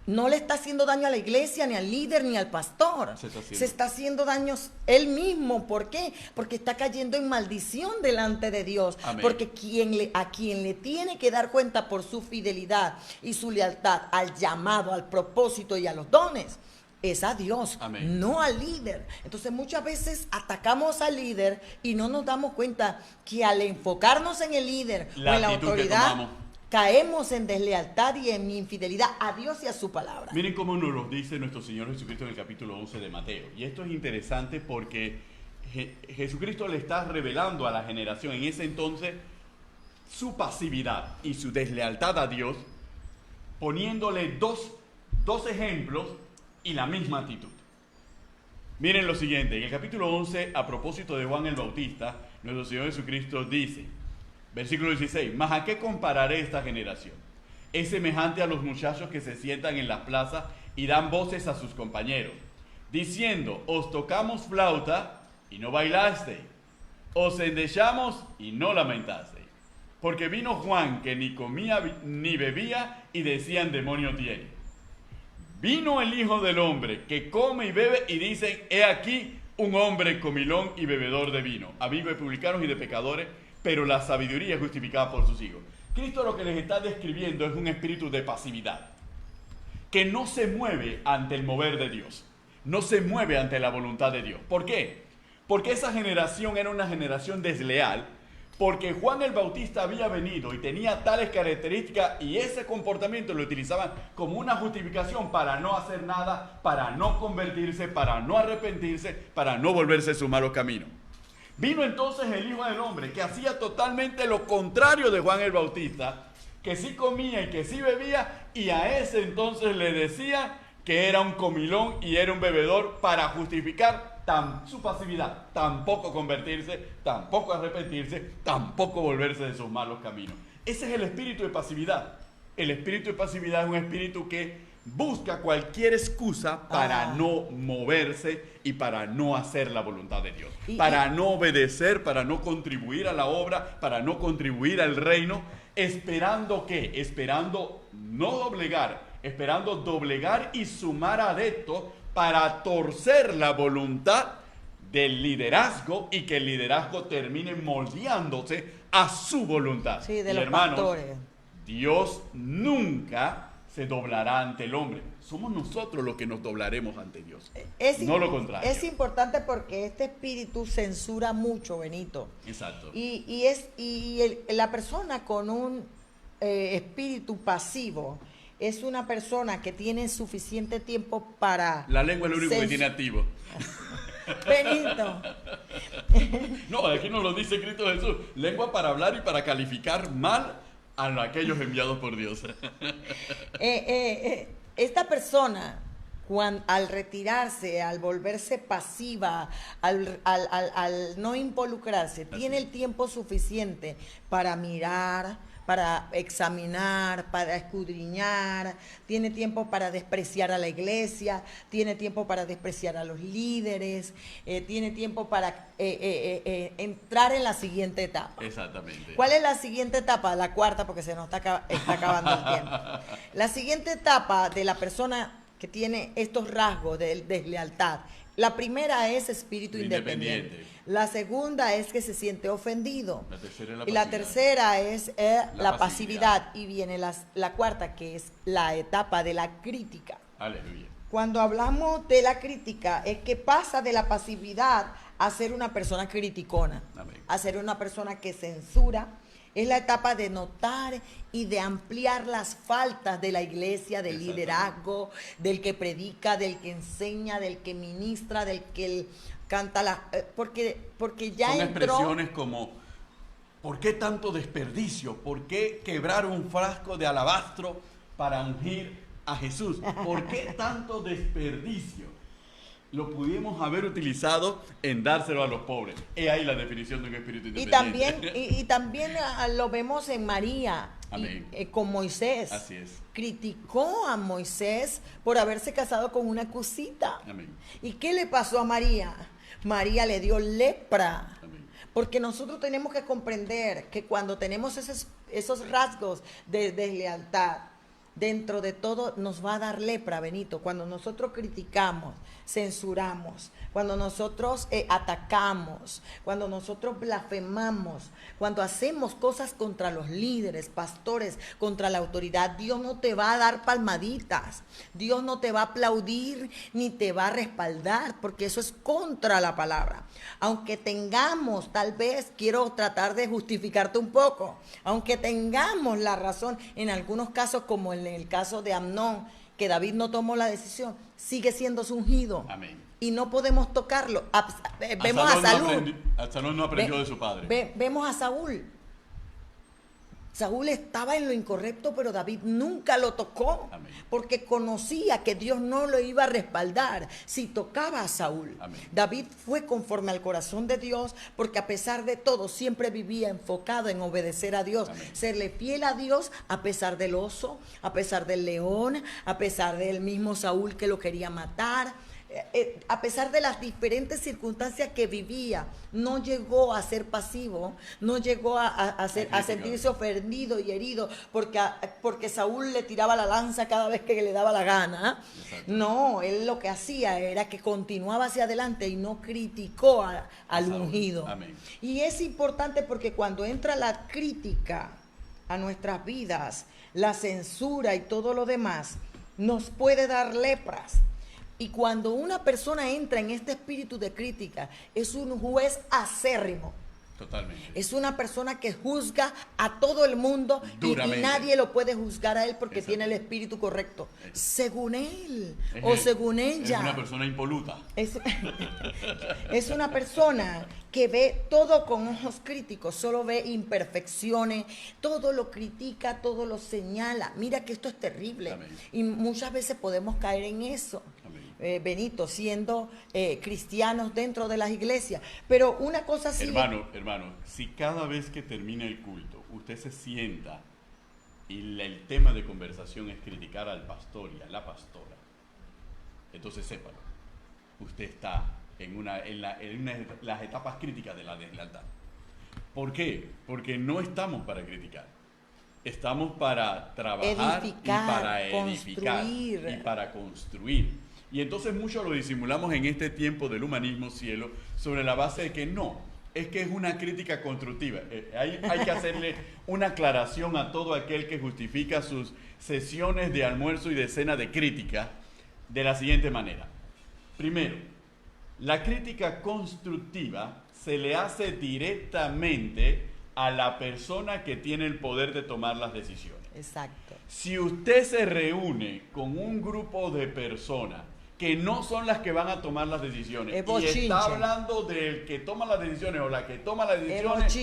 no le está haciendo daño a la iglesia, ni al líder, ni al pastor. Se está haciendo daño él mismo. ¿Por qué? Porque está cayendo en maldición delante de Dios. Amén. Porque a quien le tiene que dar cuenta por su fidelidad y su lealtad al llamado, al propósito y a los dones, es a Dios. Amén. No al líder. Entonces muchas veces atacamos al líder y no nos damos cuenta que al enfocarnos en el líder o en la autoridad, caemos en deslealtad y en infidelidad a Dios y a su palabra. Miren cómo nos lo dice nuestro Señor Jesucristo en el capítulo 11 de Mateo. Y esto es interesante porque Jesucristo le está revelando a la generación en ese entonces su pasividad y su deslealtad a Dios, poniéndole dos ejemplos y la misma actitud. Miren lo siguiente, en el capítulo 11, a propósito de Juan el Bautista, nuestro Señor Jesucristo dice, versículo 16, ¿mas a qué compararé esta generación? Es semejante a los muchachos que se sientan en las plazas y dan voces a sus compañeros, diciendo, os tocamos flauta y no bailasteis, os endechamos y no lamentasteis. Porque vino Juan que ni comía ni bebía y decían, demonio tiene. Vino el Hijo del Hombre que come y bebe y dicen, he aquí un hombre comilón y bebedor de vino, amigo de publicanos y de pecadores, pero la sabiduría es justificada por sus hijos. Cristo lo que les está describiendo es un espíritu de pasividad, que no se mueve ante el mover de Dios, no se mueve ante la voluntad de Dios. ¿Por qué? Porque esa generación era una generación desleal, porque Juan el Bautista había venido y tenía tales características y ese comportamiento lo utilizaban como una justificación para no hacer nada, para no convertirse, para no arrepentirse, para no volverse a su malos caminos. Vino entonces el Hijo del Hombre que hacía totalmente lo contrario de Juan el Bautista, que sí comía y que sí bebía, y a ese entonces le decía que era un comilón y era un bebedor para justificar su pasividad, tampoco convertirse, tampoco arrepentirse, tampoco volverse de sus malos caminos. Ese es el espíritu de pasividad. El espíritu de pasividad es un espíritu que busca cualquier excusa para no moverse y para no hacer la voluntad de Dios, para no obedecer, para no contribuir a la obra, para no contribuir al reino, esperando ¿qué? Esperando no doblegar, esperando doblegar y sumar adeptos para torcer la voluntad del liderazgo y que el liderazgo termine moldeándose a su voluntad. Sí, de y los hermanos, pastores. Dios nunca se doblará ante el hombre. Somos nosotros los que nos doblaremos ante Dios, no lo contrario. Es importante porque este espíritu censura mucho, Benito. Exacto. La persona con un espíritu pasivo es una persona que tiene suficiente tiempo para... La lengua es lo único que tiene activo. Benito. No, aquí nos lo dice Cristo Jesús. Lengua para hablar y para calificar mal a aquellos enviados por Dios. Esta persona, al retirarse, al volverse pasiva, al no involucrarse, tiene el tiempo suficiente para mirar, para examinar, para escudriñar, tiene tiempo para despreciar a la iglesia, tiene tiempo para despreciar a los líderes, tiene tiempo para entrar en la siguiente etapa. Exactamente. ¿Cuál es la siguiente etapa? La cuarta, porque se nos está acabando el tiempo. La siguiente etapa de la persona que tiene estos rasgos de deslealtad. La primera es espíritu independiente. La segunda es que se siente ofendido. La tercera es la y la tercera es la pasividad. Y viene la cuarta, que es la etapa de la crítica. Aleluya. Cuando hablamos de la crítica, es que pasa de la pasividad a ser una persona criticona. Amén. A ser una persona que censura, Es la etapa de notar y de ampliar las faltas de la iglesia, del liderazgo, del que predica, del que enseña, del que ministra, del que canta porque ya son entró. Expresiones como: ¿por qué tanto desperdicio? ¿Por qué quebrar un frasco de alabastro para ungir a Jesús? ¿Por qué tanto desperdicio? Lo pudimos haber utilizado en dárselo a los pobres. Es ahí la definición de un espíritu independiente. Y también lo vemos en María. Amén. Con Moisés. Así es. Criticó a Moisés por haberse casado con una cusita. Amén. ¿Y qué le pasó a María? María le dio lepra. Amén. Porque nosotros tenemos que comprender que cuando tenemos esos rasgos de deslealtad, dentro de todo nos va a dar lepra, Benito. Cuando nosotros criticamos, censuramos, cuando nosotros atacamos, cuando nosotros blasfemamos, cuando hacemos cosas contra los líderes, pastores, contra la autoridad, Dios no te va a dar palmaditas, Dios no te va a aplaudir ni te va a respaldar, porque eso es contra la palabra. Aunque tengamos, tal vez, quiero tratar de justificarte un poco, aunque tengamos la razón, en algunos casos, como en el caso de Amnón, que David no tomó la decisión, sigue siendo su ungido. Amén. Y no podemos tocarlo. Vemos a Saúl. Absalón no aprendió de su padre. Vemos a Saúl. Saúl estaba en lo incorrecto, pero David nunca lo tocó. Amén. Porque conocía que Dios no lo iba a respaldar si tocaba a Saúl. Amén. David fue conforme al corazón de Dios, porque a pesar de todo siempre vivía enfocado en obedecer a Dios. Amén. Serle fiel a Dios a pesar del oso, a pesar del león, a pesar del mismo Saúl que lo quería matar. A pesar de las diferentes circunstancias que vivía, no llegó a ser pasivo, no llegó a sentirse ofendido y herido porque Saúl le tiraba la lanza cada vez que le daba la gana. Exacto. No, él lo que hacía era que continuaba hacia adelante y no criticó al ungido. Amén. Y es importante porque cuando entra la crítica a nuestras vidas, la censura y todo lo demás, nos puede dar lepras. Y cuando una persona entra en este espíritu de crítica, es un juez acérrimo. Totalmente. Es una persona que juzga a todo el mundo y nadie lo puede juzgar a él porque tiene el espíritu correcto. Según él o según ella. Es una persona impoluta. Es una persona que ve todo con ojos críticos, solo ve imperfecciones, todo lo critica, todo lo señala. Mira que esto es terrible. Amén. Y muchas veces podemos caer en eso. Benito, siendo cristianos dentro de las iglesias. Pero una cosa sí... Hermano, si cada vez que termina el culto, usted se sienta y el tema de conversación es criticar al pastor y a la pastora, entonces sépalo, usted está en las etapas críticas de la deslealtad. ¿Por qué? Porque no estamos para criticar. Estamos para trabajar y para edificar y para construir. Y entonces mucho lo disimulamos en este tiempo del humanismo, cielo, sobre la base de que no, es que es una crítica constructiva. Hay que hacerle una aclaración a todo aquel que justifica sus sesiones de almuerzo y de cena de crítica de la siguiente manera. Primero, la crítica constructiva se le hace directamente a la persona que tiene el poder de tomar las decisiones. Exacto. Si usted se reúne con un grupo de personas que no son las que van a tomar las decisiones y está hablando del que toma las decisiones o la que toma las decisiones,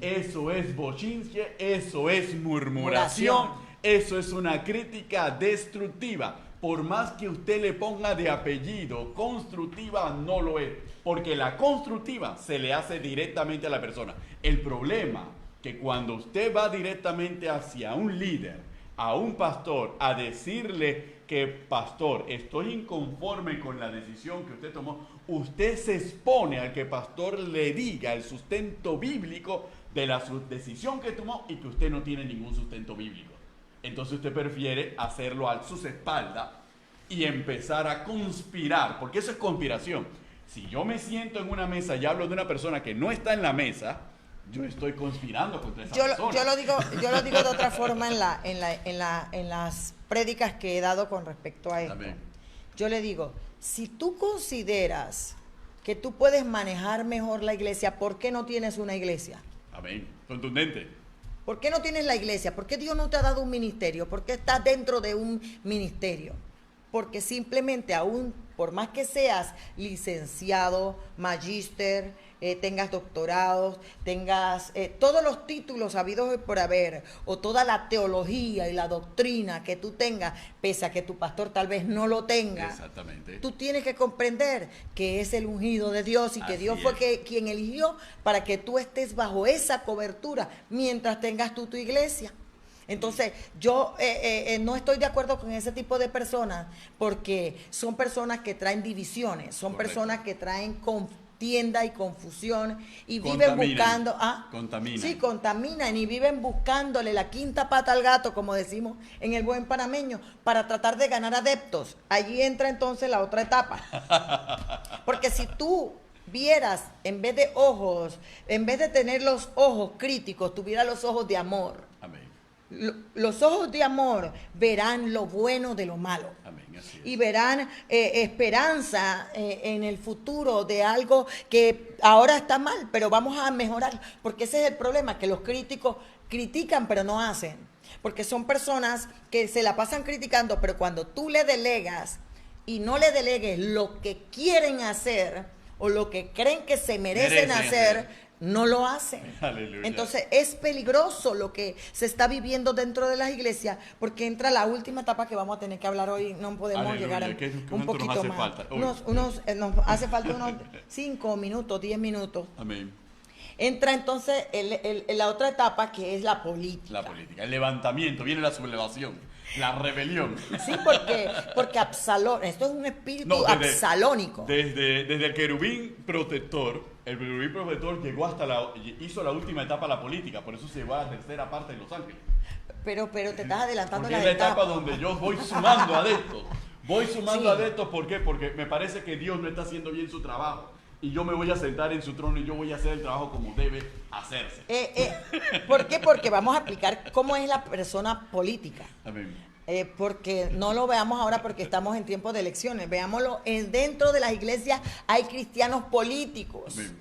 eso es bochinche, eso es murmuración, eso es una crítica destructiva. Por más que usted le ponga de apellido, constructiva no lo es, porque la constructiva se le hace directamente a la persona. El problema que cuando usted va directamente hacia un líder, a un pastor, a decirle que, pastor, estoy inconforme con la decisión que usted tomó, usted se expone al que pastor le diga el sustento bíblico de la decisión que tomó y que usted no tiene ningún sustento bíblico. Entonces usted prefiere hacerlo a sus espaldas y empezar a conspirar, porque eso es conspiración. Si yo me siento en una mesa y hablo de una persona que no está en la mesa, yo estoy conspirando contra esa persona. Yo lo digo de otra forma en las prédicas que he dado con respecto a esto. Amén. Yo le digo, si tú consideras que tú puedes manejar mejor la iglesia, ¿por qué no tienes una iglesia? Amén. Contundente. ¿Por qué no tienes la iglesia? ¿Por qué Dios no te ha dado un ministerio? ¿Por qué estás dentro de un ministerio? Porque simplemente aún, por más que seas licenciado, magíster, tengas doctorados, tengas todos los títulos habidos por haber, o toda la teología y la doctrina que tú tengas, pese a que tu pastor tal vez no lo tenga, exactamente, tú tienes que comprender que es el ungido de Dios y que así Dios fue quien eligió para que tú estés bajo esa cobertura mientras tengas tú tu iglesia. Entonces, yo no estoy de acuerdo con ese tipo de personas porque son personas que traen divisiones, son correcto, personas que traen contienda y confusión y viven contaminan, buscando... contaminan. Sí, contaminan y viven buscándole la quinta pata al gato, como decimos en el buen panameño, para tratar de ganar adeptos. Allí entra entonces la otra etapa. Porque si tú vieras, en vez de ojos, en vez de tener los ojos críticos, tuvieras los ojos de amor. Amén. Los ojos de amor verán lo bueno de lo malo. Amén, así es. Y verán esperanza en el futuro de algo que ahora está mal, pero vamos a mejorar. Porque ese es el problema, que los críticos critican pero no hacen. Porque son personas que se la pasan criticando, pero cuando tú le delegas y no le delegues lo que quieren hacer o lo que creen que se merecen hacer, no lo hacen. Aleluya. Entonces es peligroso lo que se está viviendo dentro de las iglesias, porque entra la última etapa que vamos a tener que hablar hoy. No podemos Aleluya. llegar a un ¿Cuánto poquito nos hace más. falta? Nos hace falta unos 5 minutos, 10 minutos. Amén. Entra entonces la otra etapa, que es la política. La política, el levantamiento, viene la sublevación, la rebelión. Sí, porque Absalón, esto es un espíritu absalónico. Desde el querubín protector, el querubín protector hizo la última etapa de la política, por eso se llevó a la tercera parte de Los Ángeles. Pero te estás adelantando Porque las es la etapa etapas. donde yo voy sumando adeptos. Voy sumando Sí. adeptos, ¿por qué? Porque me parece que Dios no está haciendo bien su trabajo. Y yo me voy a sentar en su trono y yo voy a hacer el trabajo como debe hacerse. ¿Por qué? Porque vamos a explicar cómo es la persona política. Amén. Porque no lo veamos ahora porque estamos en tiempo de elecciones. Veámoslo, dentro de las iglesias hay cristianos políticos. Amén.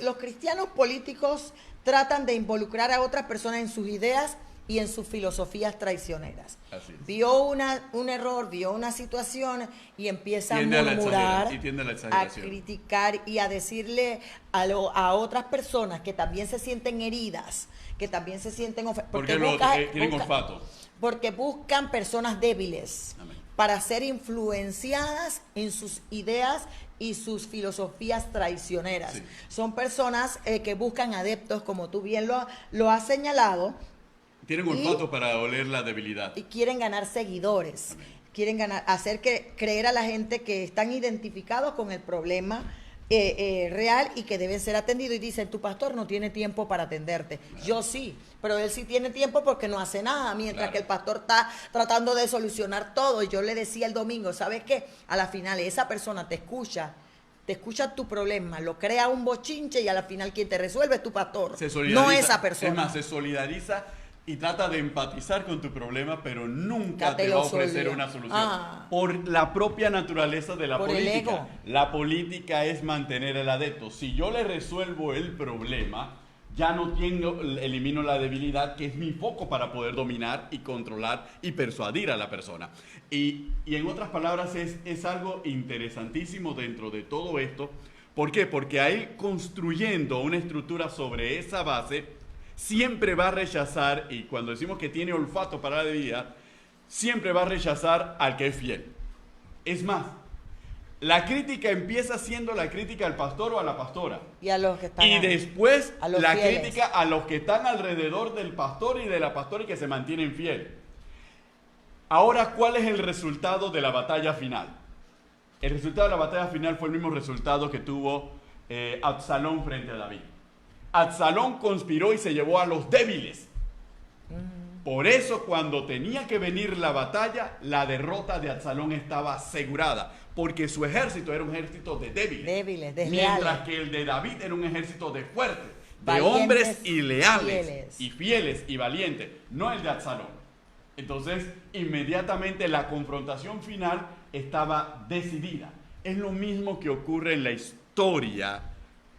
Los cristianos políticos tratan de involucrar a otras personas en sus ideas y en sus filosofías traicioneras. Así es. Vio un error, vio una situación y empieza Tiende a a la murmurar, tiende a la a exageración. criticar y a decirle a otras personas que también se sienten heridas, que también se sienten ofendidas. Porque tienen olfato. Porque buscan personas débiles. Amén. Para ser influenciadas en sus ideas y sus filosofías traicioneras. Sí. Son personas que buscan adeptos, como tú bien lo has señalado, Tienen olfato para oler la debilidad. y quieren ganar seguidores. Amén. Quieren hacer creer a la gente que están identificados con el problema real y que deben ser atendidos. Y dicen, tu pastor no tiene tiempo para atenderte. Yo sí, pero él sí tiene tiempo porque no hace nada, mientras Claro. que el pastor está tratando de solucionar todo. Y yo le decía el domingo, ¿sabes qué? A la final esa persona te escucha tu problema, lo crea un bochinche y a la final quien te resuelve es tu pastor, Se solidariza. no esa persona. Es más, se solidariza y trata de empatizar con tu problema, pero nunca Ya te te va a lo ofrecer solía. una solución. Ah. Por la propia naturaleza de la Por el política. ego. La política es mantener el adepto. Si yo le resuelvo el problema, ya no elimino la debilidad, que es mi foco para poder dominar y controlar y persuadir a la persona. Y en otras palabras, es algo interesantísimo dentro de todo esto. ¿Por qué? Porque ahí, construyendo una estructura sobre esa base, siempre va a rechazar, y cuando decimos que tiene olfato para la debilidad, siempre va a rechazar al que es fiel. Es más, la crítica empieza siendo la crítica al pastor o a la pastora. Y a los que están Y después a los la fieles. crítica a los que están alrededor del pastor y de la pastora y que se mantienen fieles. Ahora, ¿cuál es el resultado de la batalla final? El resultado de la batalla final fue el mismo resultado que tuvo Absalón frente a David. Absalón conspiró y se llevó a los débiles. Por eso, cuando tenía que venir la batalla, la derrota de Absalón estaba asegurada, porque su ejército era un ejército de débiles. Débiles, desleales. Mientras que el de David era un ejército de fuertes, de Valientes hombres y leales, fieles. y fieles y valientes, no el de Absalón. Entonces, inmediatamente la confrontación final estaba decidida. Es lo mismo que ocurre en la historia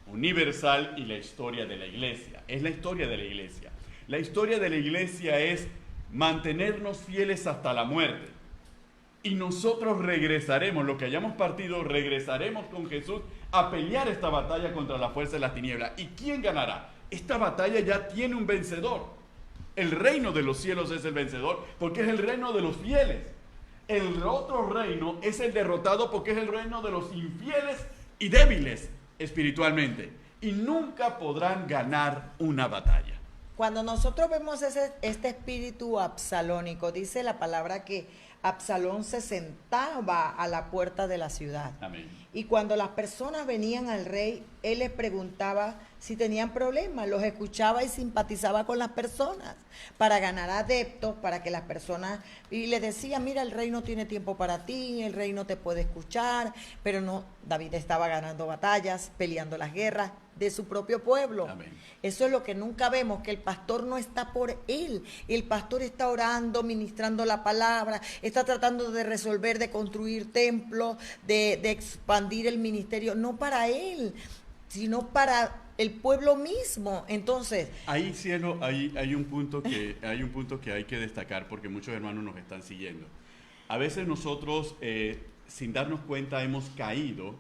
universal y la historia de la iglesia. Es la historia de la iglesia. La historia de la iglesia es mantenernos fieles hasta la muerte. Y nosotros regresaremos, lo que hayamos partido, regresaremos con Jesús a pelear esta batalla contra la fuerza de las tinieblas. ¿Y quién ganará? Esta batalla ya tiene un vencedor. El reino de los cielos es el vencedor porque es el reino de los fieles. El otro reino es el derrotado porque es el reino de los infieles y débiles espiritualmente. Y nunca podrán ganar una batalla. Cuando nosotros vemos este espíritu absalónico, dice la palabra que Absalón se sentaba a la puerta de la ciudad. Amén. Y cuando las personas venían al rey, él les preguntaba si tenían problemas, los escuchaba y simpatizaba con las personas para ganar adeptos, para que las personas, y le decía, mira, el rey no tiene tiempo para ti, el rey no te puede escuchar, pero no, David estaba ganando batallas, peleando las guerras de su propio pueblo. Amén. Eso es lo que nunca vemos, que el pastor no está por él, el pastor está orando, ministrando la palabra, está tratando de resolver, de construir templos, de expandir el ministerio, no para él, sino para el pueblo mismo. Entonces, ahí, cielo, hay un punto que hay que destacar porque muchos hermanos nos están siguiendo. A veces nosotros, sin darnos cuenta, hemos caído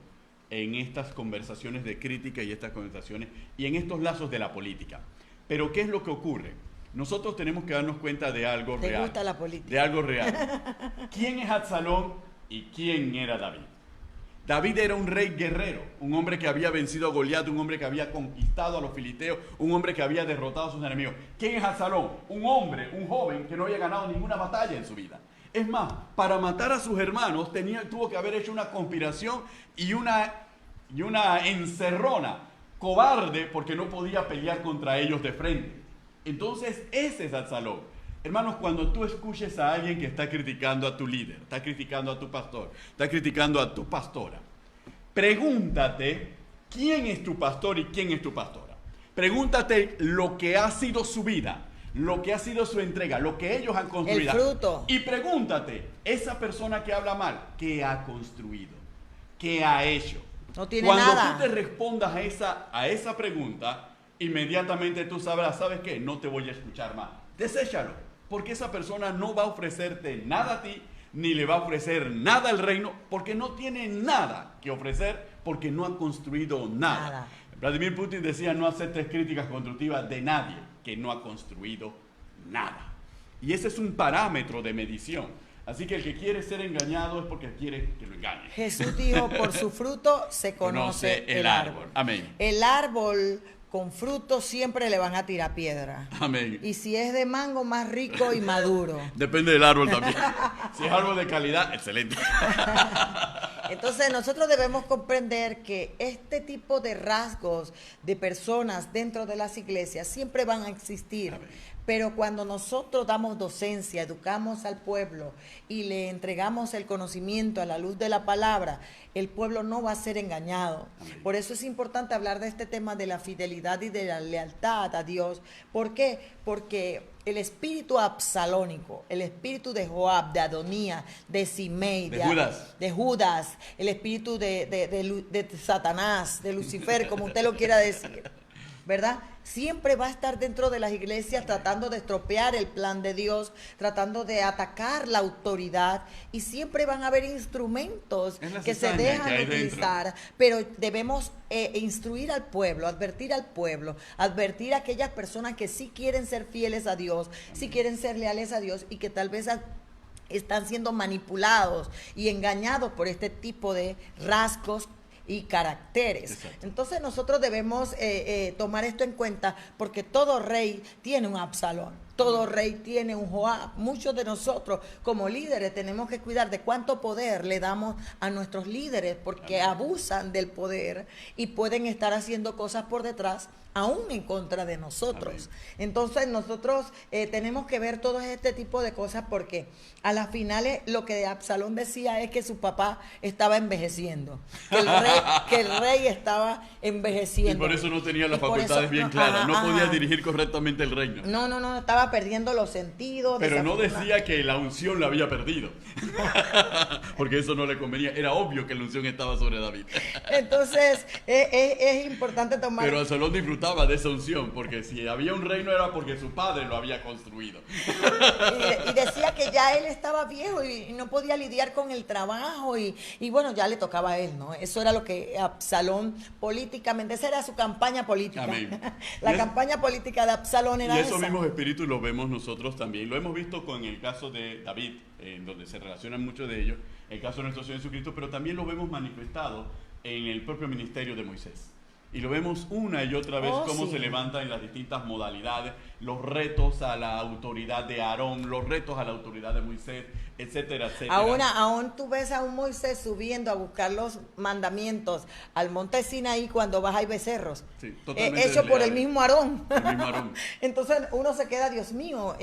en estas conversaciones de crítica y estas conversaciones y en estos lazos de la política. Pero ¿qué es lo que ocurre? Nosotros tenemos que darnos cuenta de algo real. ¿te gusta la política? De algo real. ¿Quién es Absalón y quién era David? David era un rey guerrero, un hombre que había vencido a Goliat, un hombre que había conquistado a los filisteos, un hombre que había derrotado a sus enemigos. ¿Quién es Absalón? Un hombre, un joven que no había ganado ninguna batalla en su vida. Es más, para matar a sus hermanos tuvo que haber hecho una conspiración y una encerrona cobarde porque no podía pelear contra ellos de frente. Entonces ese es Absalón. Hermanos, cuando tú escuches a alguien que está criticando a tu líder, está criticando a tu pastor, está criticando a tu pastora, pregúntate quién es tu pastor y quién es tu pastora. Pregúntate lo que ha sido su vida, lo que ha sido su entrega, lo que ellos han construido. El fruto. Y pregúntate, esa persona que habla mal, ¿qué ha construido? ¿Qué ha hecho? No tiene Cuando nada. tú te respondas a esa pregunta, inmediatamente tú sabrás, ¿sabes qué? No te voy a escuchar más. Deséchalo. Porque esa persona no va a ofrecerte nada a ti, ni le va a ofrecer nada al reino, porque no tiene nada que ofrecer, porque no ha construido nada. Vladimir Putin decía, no aceptes críticas constructivas de nadie que no ha construido nada. Y ese es un parámetro de medición. Así que el que quiere ser engañado es porque quiere que lo engañe. Jesús dijo, por su fruto se conoce el árbol. Amén. El árbol con fruto siempre le van a tirar piedra. Amén. Y si es de mango, más rico y maduro. Depende del árbol también. Si es árbol de calidad, excelente. Entonces nosotros debemos comprender que este tipo de rasgos de personas dentro de las iglesias siempre van a existir. Amén. Pero cuando nosotros damos docencia, educamos al pueblo y le entregamos el conocimiento a la luz de la palabra, el pueblo no va a ser engañado. Amén. Por eso es importante hablar de este tema de la fidelidad y de la lealtad a Dios. ¿Por qué? Porque el espíritu absalónico, el espíritu de Joab, de Adonías, de Simei, de Judas, el espíritu de Satanás, de Lucifer, como usted lo quiera decir, ¿verdad? Siempre va a estar dentro de las iglesias tratando de estropear el plan de Dios, tratando de atacar la autoridad, y siempre van a haber instrumentos que se dejan utilizar, pero debemos instruir al pueblo, advertir a aquellas personas que sí quieren ser fieles a Dios, sí quieren ser leales a Dios y que tal vez están siendo manipulados y engañados por este tipo de rasgos y caracteres. Exacto. Entonces nosotros debemos tomar esto en cuenta, porque todo rey tiene un Absalón, todo rey tiene un Joab. Muchos de nosotros como líderes tenemos que cuidar de cuánto poder le damos a nuestros líderes, porque abusan del poder y pueden estar haciendo cosas por detrás aún en contra de nosotros. Entonces nosotros tenemos que ver todo este tipo de cosas, porque a las finales lo que Absalón decía es que su papá estaba envejeciendo, que el rey estaba envejeciendo. Y por eso no tenía las facultades bien claras, no podía dirigir correctamente el reino. No, estaba estaba perdiendo los sentidos. Pero no decía que la unción la había perdido. Porque eso no le convenía. Era obvio que la unción estaba sobre David. Entonces, es importante tomar... Pero Absalón disfrutaba de esa unción, porque si había un reino era porque su padre lo había construido. Y decía que ya él estaba viejo y no podía lidiar con el trabajo y bueno, ya le tocaba a él, ¿no? Eso era lo que Absalón políticamente, esa era su campaña política. Amén. La campaña política de Absalón era Y esa. esos mismos espíritus los vemos nosotros también. Lo hemos visto con el caso de David, en donde se relacionan muchos de ellos, el caso de nuestro Señor Jesucristo, pero también lo vemos manifestado en el propio ministerio de Moisés. Y lo vemos una y otra vez cómo sí. se levantan en las distintas modalidades, los retos a la autoridad de Aarón, los retos a la autoridad de Moisés, etcétera, etcétera. Aún tú ves a un Moisés subiendo a buscar los mandamientos al monte Sinaí cuando vas hay becerros. Sí, totalmente hecho por el desleales. mismo Aarón. El mismo Aarón. Entonces uno se queda, Dios mío.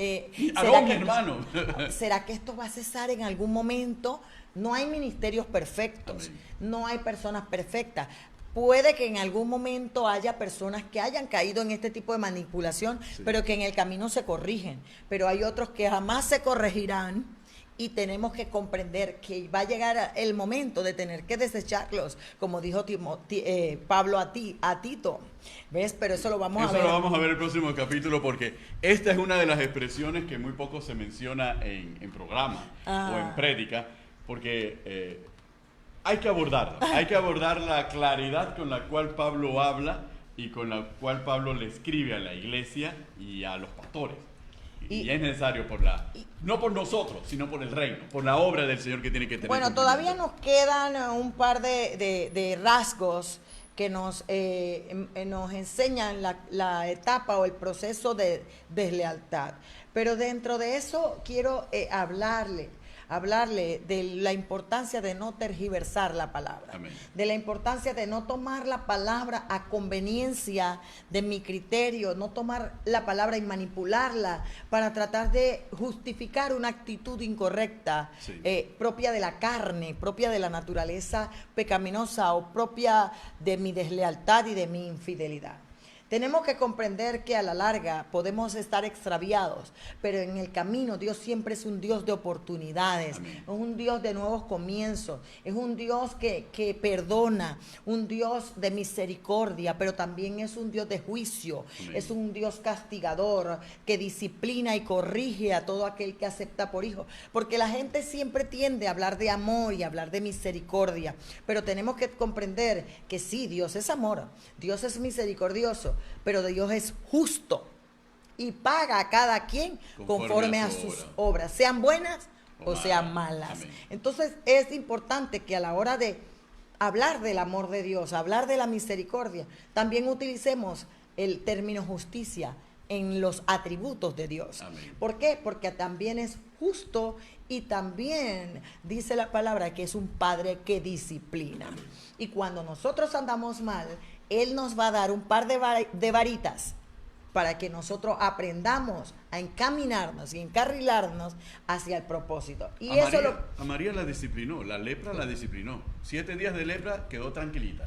Aarón, mi hermano. ¿Será que esto va a cesar en algún momento? No hay ministerios perfectos, Amén. no hay personas perfectas. Puede que en algún momento haya personas que hayan caído en este tipo de manipulación, Sí. pero que en el camino se corrigen. Pero hay otros que jamás se corregirán y tenemos que comprender que va a llegar el momento de tener que desecharlos, como dijo Pablo a Tito. ¿Ves? Pero eso lo vamos a ver. Eso lo vamos a ver en el próximo capítulo, porque esta es una de las expresiones que muy poco se menciona en programa o en prédica, porque hay que abordar la claridad con la cual Pablo habla y con la cual Pablo le escribe a la iglesia y a los pastores. Y es necesario no por nosotros, sino por el reino, por la obra del Señor que tiene que tener. Bueno, todavía nos quedan un par de rasgos que nos enseñan la etapa o el proceso de deslealtad. Pero dentro de eso quiero hablarle de la importancia de no tergiversar la palabra. Amén. De la importancia de no tomar la palabra a conveniencia de mi criterio, no tomar la palabra y manipularla para tratar de justificar una actitud incorrecta, Sí. propia de la carne, propia de la naturaleza pecaminosa o propia de mi deslealtad y de mi infidelidad. Tenemos que comprender que a la larga podemos estar extraviados, pero en el camino Dios siempre es un Dios de oportunidades, Amén. es un Dios de nuevos comienzos, es un Dios que perdona, un Dios de misericordia, pero también es un Dios de juicio, Amén. es un Dios castigador que disciplina y corrige a todo aquel que acepta por hijo, porque la gente siempre tiende a hablar de amor y a hablar de misericordia, pero tenemos que comprender que sí, Dios es amor, Dios es misericordioso, pero Dios es justo y paga a cada quien conforme a sus obras, sean buenas o sean malas. Amén. Entonces es importante que a la hora de hablar del amor de Dios, hablar de la misericordia, también utilicemos el término justicia en los atributos de Dios. Amén. ¿Por qué? Porque también es justo y también dice la palabra que es un padre que disciplina. Amén. Y cuando nosotros andamos mal, Él nos va a dar un par de varitas para que nosotros aprendamos a encaminarnos y encarrilarnos hacia el propósito. Y A María la disciplinó, la lepra la disciplinó. 7 días de lepra, quedó tranquilita.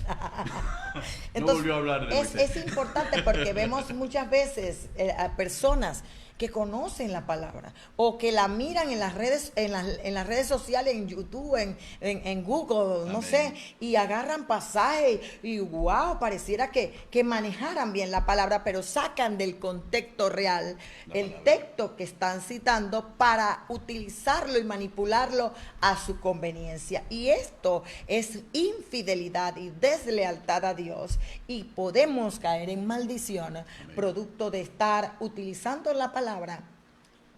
Entonces, no volvió a hablar de Moisés. es importante porque vemos muchas veces a personas que conocen la palabra o que la miran en las redes sociales, en YouTube, en Google, no Amén. sé, y agarran pasajes y wow, pareciera que manejaran bien la palabra, pero sacan del contexto real el texto que están citando para utilizarlo y manipularlo a su conveniencia. Y esto es infidelidad y deslealtad a Dios y podemos caer en maldición producto de estar utilizando la palabra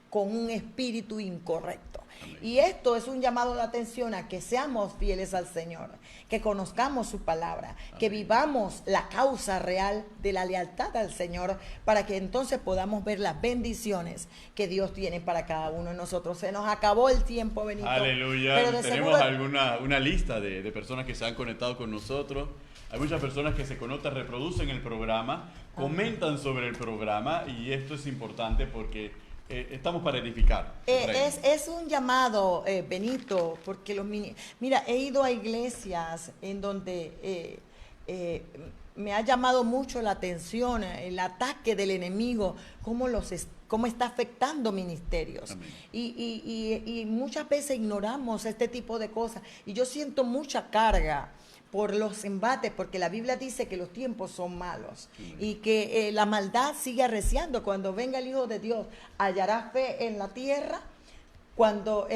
con un espíritu incorrecto. Amén. Y esto es un llamado de atención a que seamos fieles al Señor, que conozcamos su palabra, que vivamos la causa real de la lealtad al Señor, para que entonces podamos ver las bendiciones que Dios tiene para cada uno de nosotros. Se nos acabó el tiempo, Benito. Aleluya. Pero de Tenemos seguro- una lista de personas que se han conectado con nosotros. Hay muchas personas que se conectan, reproducen el programa, comentan sobre el programa, y esto es importante porque estamos para edificar. el reino. Es un llamado, Benito, porque mira, he ido a iglesias en donde me ha llamado mucho la atención el ataque del enemigo, cómo está afectando ministerios. Y muchas veces ignoramos este tipo de cosas. Y yo siento mucha carga por los embates, porque la Biblia dice que los tiempos son malos y que la maldad sigue arreciando. Cuando venga el Hijo de Dios, hallará fe en la tierra. Cuando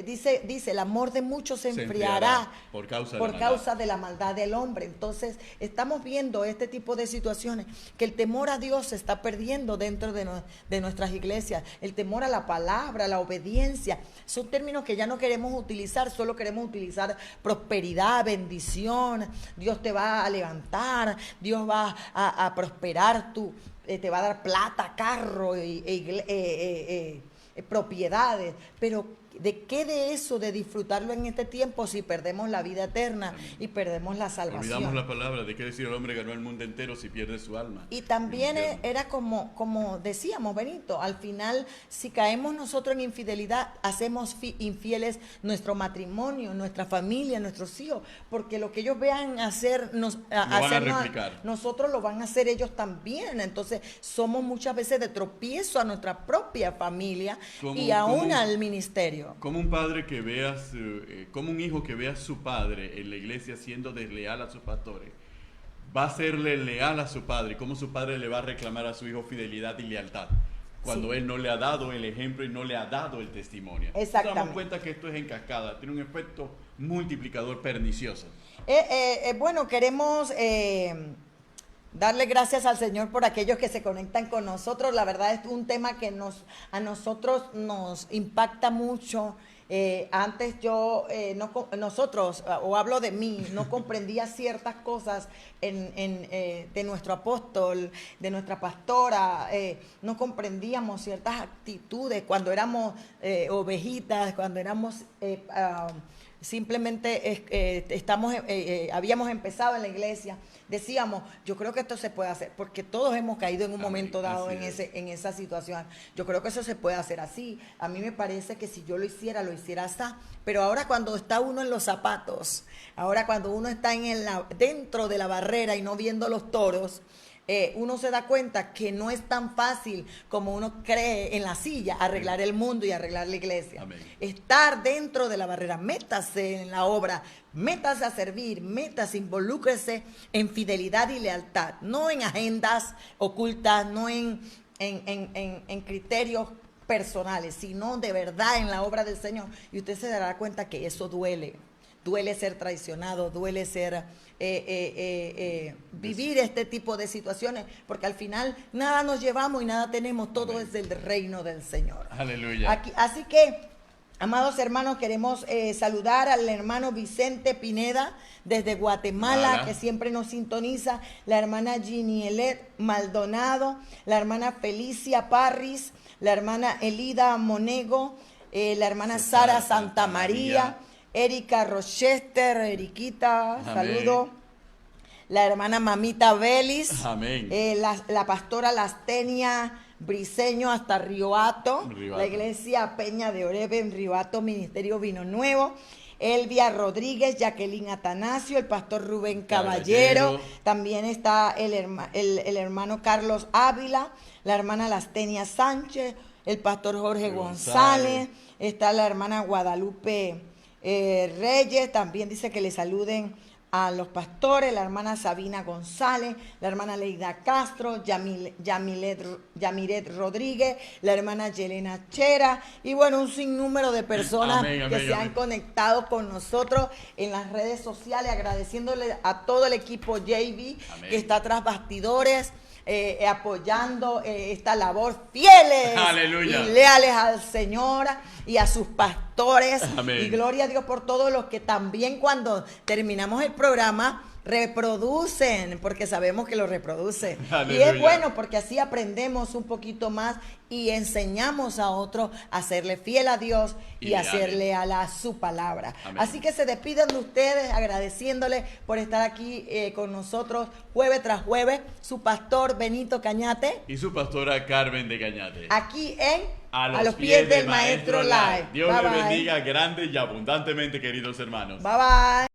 dice, el amor de muchos se enfriará por causa de la maldad del hombre. Entonces, estamos viendo este tipo de situaciones, que el temor a Dios se está perdiendo dentro de nuestras iglesias. El temor a la palabra, la obediencia, son términos que ya no queremos utilizar, solo queremos utilizar prosperidad, bendición. Dios te va a levantar, Dios va a prosperar, te va a dar plata, carro, propiedades, pero ¿de qué de eso, de disfrutarlo en este tiempo, si perdemos la vida eterna y perdemos la salvación? Olvidamos la palabra, ¿de qué decir el hombre ganó el mundo entero si pierde su alma? Y también era como decíamos, Benito, al final, si caemos nosotros en infidelidad, hacemos infieles nuestro matrimonio, nuestra familia, nuestros hijos, porque lo que ellos vean hacernos, nosotros lo van a hacer ellos también. Entonces, somos muchas veces de tropiezo a nuestra propia familia y aún al ministerio. Como un padre que vea, como un hijo que vea a su padre en la iglesia siendo desleal a sus pastores, va a serle leal a su padre, como su padre le va a reclamar a su hijo fidelidad y lealtad, cuando él no le ha dado el ejemplo y no le ha dado el testimonio. Exactamente. Nos damos cuenta que esto es en cascada, tiene un efecto multiplicador pernicioso. Bueno, queremos darle gracias al Señor por aquellos que se conectan con nosotros. La verdad es un tema que a nosotros nos impacta mucho. Antes nosotros, o hablo de mí, no comprendía ciertas cosas de nuestro apóstol, de nuestra pastora. No comprendíamos ciertas actitudes cuando éramos ovejitas, cuando éramos simplemente habíamos empezado en la iglesia. Decíamos, yo creo que esto se puede hacer, porque todos hemos caído en un momento dado en esa situación. Yo creo que eso se puede hacer así. A mí me parece que si yo lo hiciera así. Pero ahora cuando está uno en los zapatos, ahora cuando uno está dentro de la barrera y no viendo los toros, uno se da cuenta que no es tan fácil como uno cree en la silla arreglar el mundo y arreglar la iglesia. Amén. Estar dentro de la barrera, métase en la obra, métase a servir, métase, involúcrese en fidelidad y lealtad, no en agendas ocultas, no en criterios personales, sino de verdad en la obra del Señor. Y usted se dará cuenta que eso duele ser traicionado, duele ser vivir este tipo de situaciones, porque al final nada nos llevamos y nada tenemos, todo Amén. Es del reino del Señor. Aleluya. Así que, amados hermanos, queremos saludar al hermano Vicente Pineda desde Guatemala, que siempre nos sintoniza, la hermana Ginielet Maldonado, la hermana Felicia Parris, la hermana Elida Monego, la hermana Sara Santa María, Erika Rochester, Eriquita, saludo. La hermana Mamita Vélez. Amén. La pastora Lastenia Briseño hasta Riohato. La iglesia Peña de Oreb en Riohato, Ministerio Vino Nuevo. Elvia Rodríguez, Jacqueline Atanasio, el pastor Rubén Caballero. También está el hermano Carlos Ávila, la hermana Lastenia Sánchez, el pastor Jorge González. Está la hermana Guadalupe Reyes, también dice que le saluden a los pastores, la hermana Sabina González, la hermana Leida Castro, Yamiret Rodríguez, la hermana Yelena Chera, y bueno, un sinnúmero de personas que se han conectado con nosotros en las redes sociales, agradeciéndole a todo el equipo JV que está tras bastidores, apoyando esta labor, fieles Aleluya. Y leales al Señor y a sus pastores. Amén. Y gloria a Dios por todos los que también cuando terminamos el programa reproducen, porque sabemos que lo reproducen. Aleluya. Y es bueno porque así aprendemos un poquito más y enseñamos a otros a serle fiel a Dios y a ser leal a su palabra. Amén. Así que se despiden de ustedes agradeciéndoles por estar aquí con nosotros jueves tras jueves, su pastor Benito Cañate y su pastora Carmen de Cañate, aquí en A los pies del Maestro Live. Dios les bendiga grande y abundantemente, queridos hermanos. Bye bye.